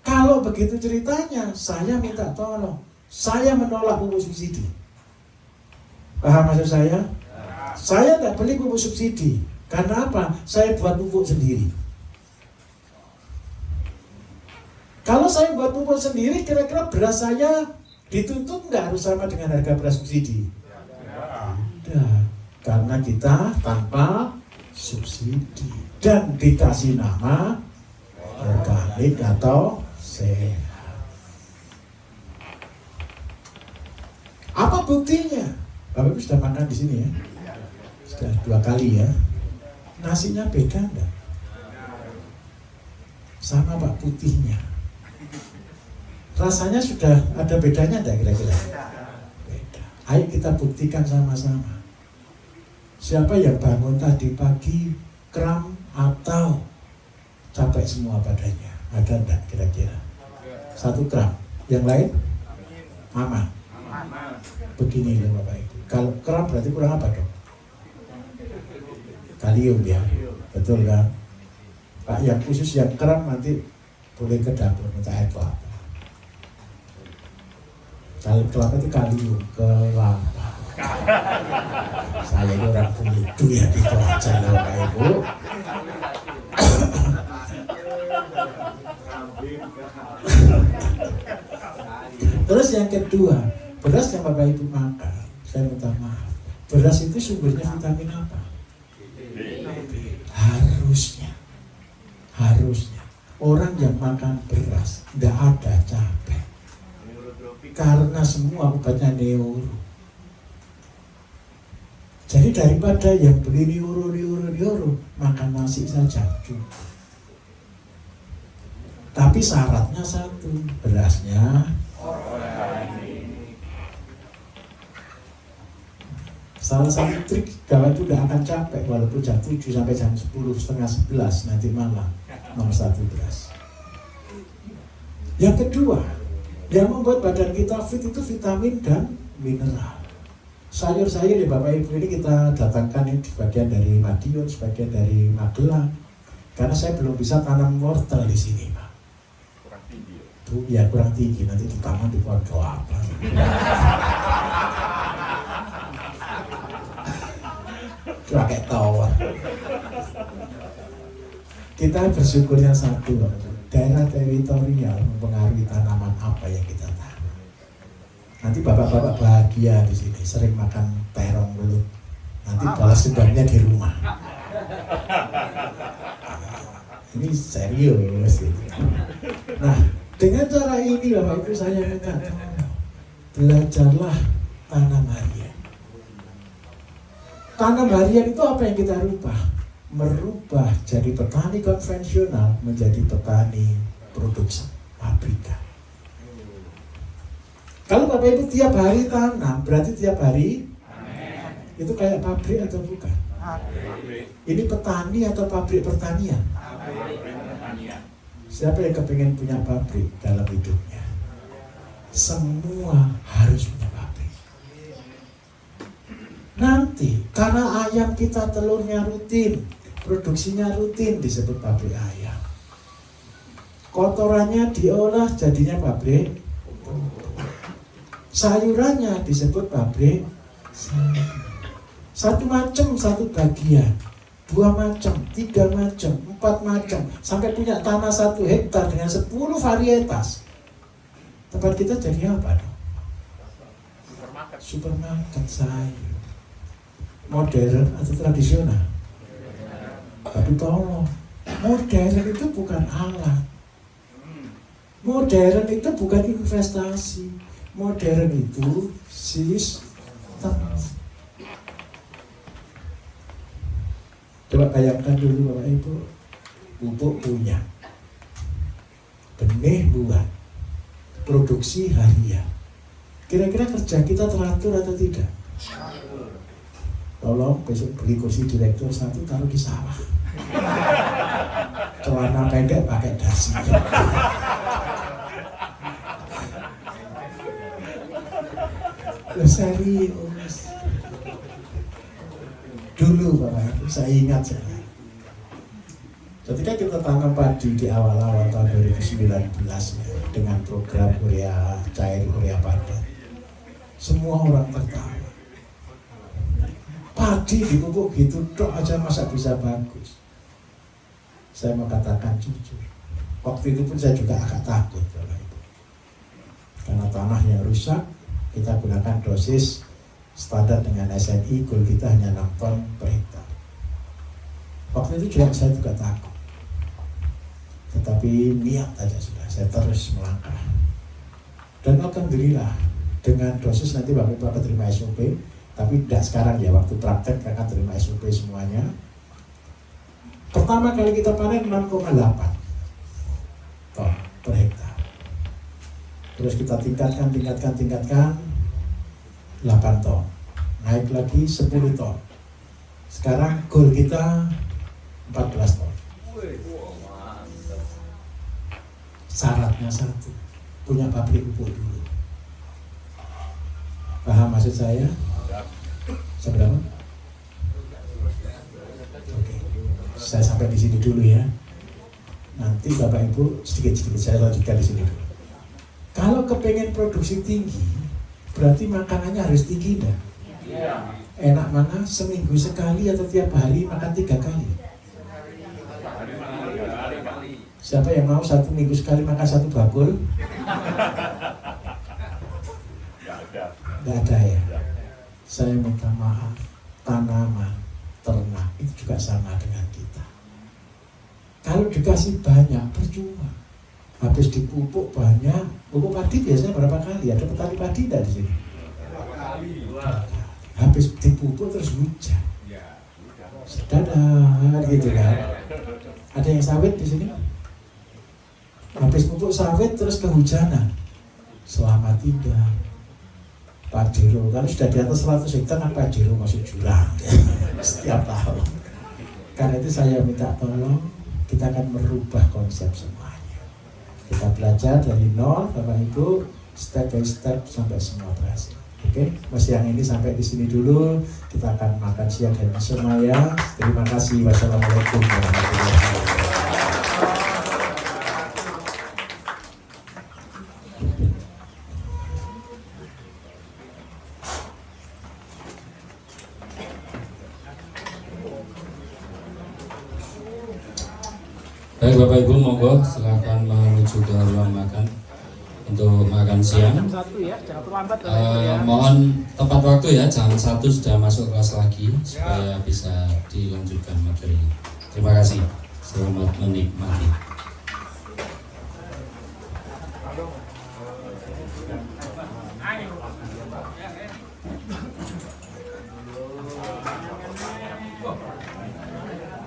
Kalau begitu ceritanya, saya minta tolong, saya menolak pupuk subsidi. Paham maksud saya? Saya tidak beli pupuk subsidi. Karena apa? Saya buat pupuk sendiri. Kalau saya buat pupuk sendiri, kira-kira beras saya dituntut nggak harus sama dengan harga beras subsidi? Tidak. Karena kita tanpa subsidi dan dikasih nama organik atau sehat. Apa buktinya? Bapak Ibu sudah makan di sini ya? Sudah 2 kali ya. Nasinya beda enggak? Sama Pak putihnya. Rasanya sudah ada bedanya enggak kira-kira? Beda. Ayo kita buktikan sama-sama. Siapa yang bangun tadi pagi kram atau capek semua badannya? Ada enggak kira-kira? 1 kram. Yang lain? Aman. Begini loh Bapak Ibu. Kalau kram berarti kurang apa dong? Kalium ya. Betul kan? Pak yang khusus yang kram nanti boleh ke dapur minta air kelapa. Kalau kelapa itu kalium, kelapa. Saya ini orang begitu ya, gitu aja loh Bapak Ibu. Terus yang kedua, beras yang Bapak Ibu makan, saya minta maaf, beras itu sumbernya vitamin apa? Harusnya orang yang makan beras tidak ada capek, karena semua obatnya neuro. Jadi daripada yang beli neuro, makan nasi saja cukup. Tapi syaratnya satu, berasnya salah satu trik gawat itu tidak akan capek walaupun jam 7 sampai jam 10, setengah 11 nanti malam. Nomor 1 beras. Yang kedua, yang membuat badan kita fit itu vitamin dan mineral. Sayur-sayur ya Bapak Ibu ini kita datangkan ini sebagian dari Madiun, sebagian dari Magelang. Karena saya belum bisa tanam wortel di sini, Pak. Kurang tinggi. Ya kurang tinggi, nanti ditanam di pohon kelapa. Pakai tower. Kita bersyukurnya satu, daerah teritorial mempengaruhi tanaman apa yang kita tanam. Nanti bapak-bapak bahagia di sini, sering makan terong belut. Nanti balas dendamnya di rumah. Ini serius. Nah, dengan cara ini Bapak Ibu saya minta belajarlah tanam harian. Tanam harian itu apa yang kita rubah? Merubah jadi petani konvensional menjadi petani produksi pabrikan. Kalau Bapak Ibu tiap hari tanam, berarti tiap hari itu kayak pabrik atau bukan? Ini petani atau pabrik pertanian? Siapa yang kepengen punya pabrik dalam hidupnya? Semua harus punya pabrik. Nanti karena ayam kita telurnya rutin, produksinya rutin disebut pabrik ayam. Kotorannya diolah jadinya pabrik. Sayurannya disebut pabrik sayur. 1 macam 1 bagian, 2 macam, 3 macam, 4 macam, sampai punya tanah 1 hektar dengan 10 varietas. Tempat kita jadi apa dong? Supermarket sayur. Modern atau tradisional? Tapi tolong, modern itu bukan alat. Modern itu bukan investasi. Modern itu sistem. Coba bayangkan dulu Bapak Ibu, pupuk punya, benih buat, produksi harian. Kira-kira kerja kita teratur atau tidak? Tolong besok beli kursi direktur 1 taruh di sawah. celana pendek pakai dasi. Serius. Dulu Bapak Ibu, saya ingat saya. Ketika kita tanam padi di awal-awal tahun 2019 ya, dengan program urea cair, urea padat, semua orang tertawa. Padi dipupuk gitu tok aja masa bisa bagus. Saya mau katakan jujur, waktu itu pun saya juga agak takut Bapak Ibu. Karena tanahnya rusak, kita gunakan dosis standar dengan SNI, goal kita hanya 6 ton per hektar. Waktu itu juga saya juga takut. Tetapi niat aja sudah, saya terus melangkah. Dan alhamdulillah, dengan dosis nanti Bapak Ibu akan terima SOP, tapi tidak sekarang ya, waktu praktek akan terima SOP semuanya. Pertama kali kita panen 6,8 ton per hektar. Terus kita tingkatkan 8 ton, naik lagi 10 ton. Sekarang goal kita 14 ton. Syaratnya satu, punya pabrik pupuk dulu. Paham maksud saya? Seberapa? Oke, saya sampai di sini dulu ya. Nanti Bapak Ibu sedikit-sedikit saya lanjutkan di sini dulu. Kalau kepengen produksi tinggi, berarti makanannya harus tinggi dah. Enak mana seminggu sekali atau tiap hari makan 3 kali? Siapa yang mau 1 minggu sekali makan 1 bakul? Nggak ada ya. Saya minta maaf, tanaman, ternak itu juga sama dengan kita. Kalau dikasih banyak percuma. Habis dipupuk banyak, pupuk padi biasanya berapa kali? Ada petani padi tidak di sini? 2 Habis dipupuk terus hujan. Dadah, gitu kan? Ada yang sawit di sini? Habis pupuk sawit terus kehujanan. Selamat tinggal. Pajero, kalau sudah di atas 100 hektar kan Pajero masuk jurang setiap tahun. Karena itu saya minta tolong, kita akan merubah konsep semuanya. Kita belajar dari nol, Bapak Ibu, step by step sampai semua berhasil. Oke, Mas yang ini sampai di sini dulu. Kita akan makan siang dan semuanya. Terima kasih. Wassalamualaikum warahmatullahi wabarakatuh. Baik Bapak Ibu, monggo silakan menuju ke ruang makan untuk makan siang. Mohon tepat waktu ya, jam 1 sudah masuk kelas lagi supaya bisa dilanjutkan materinya. Terima kasih. Selamat menikmati.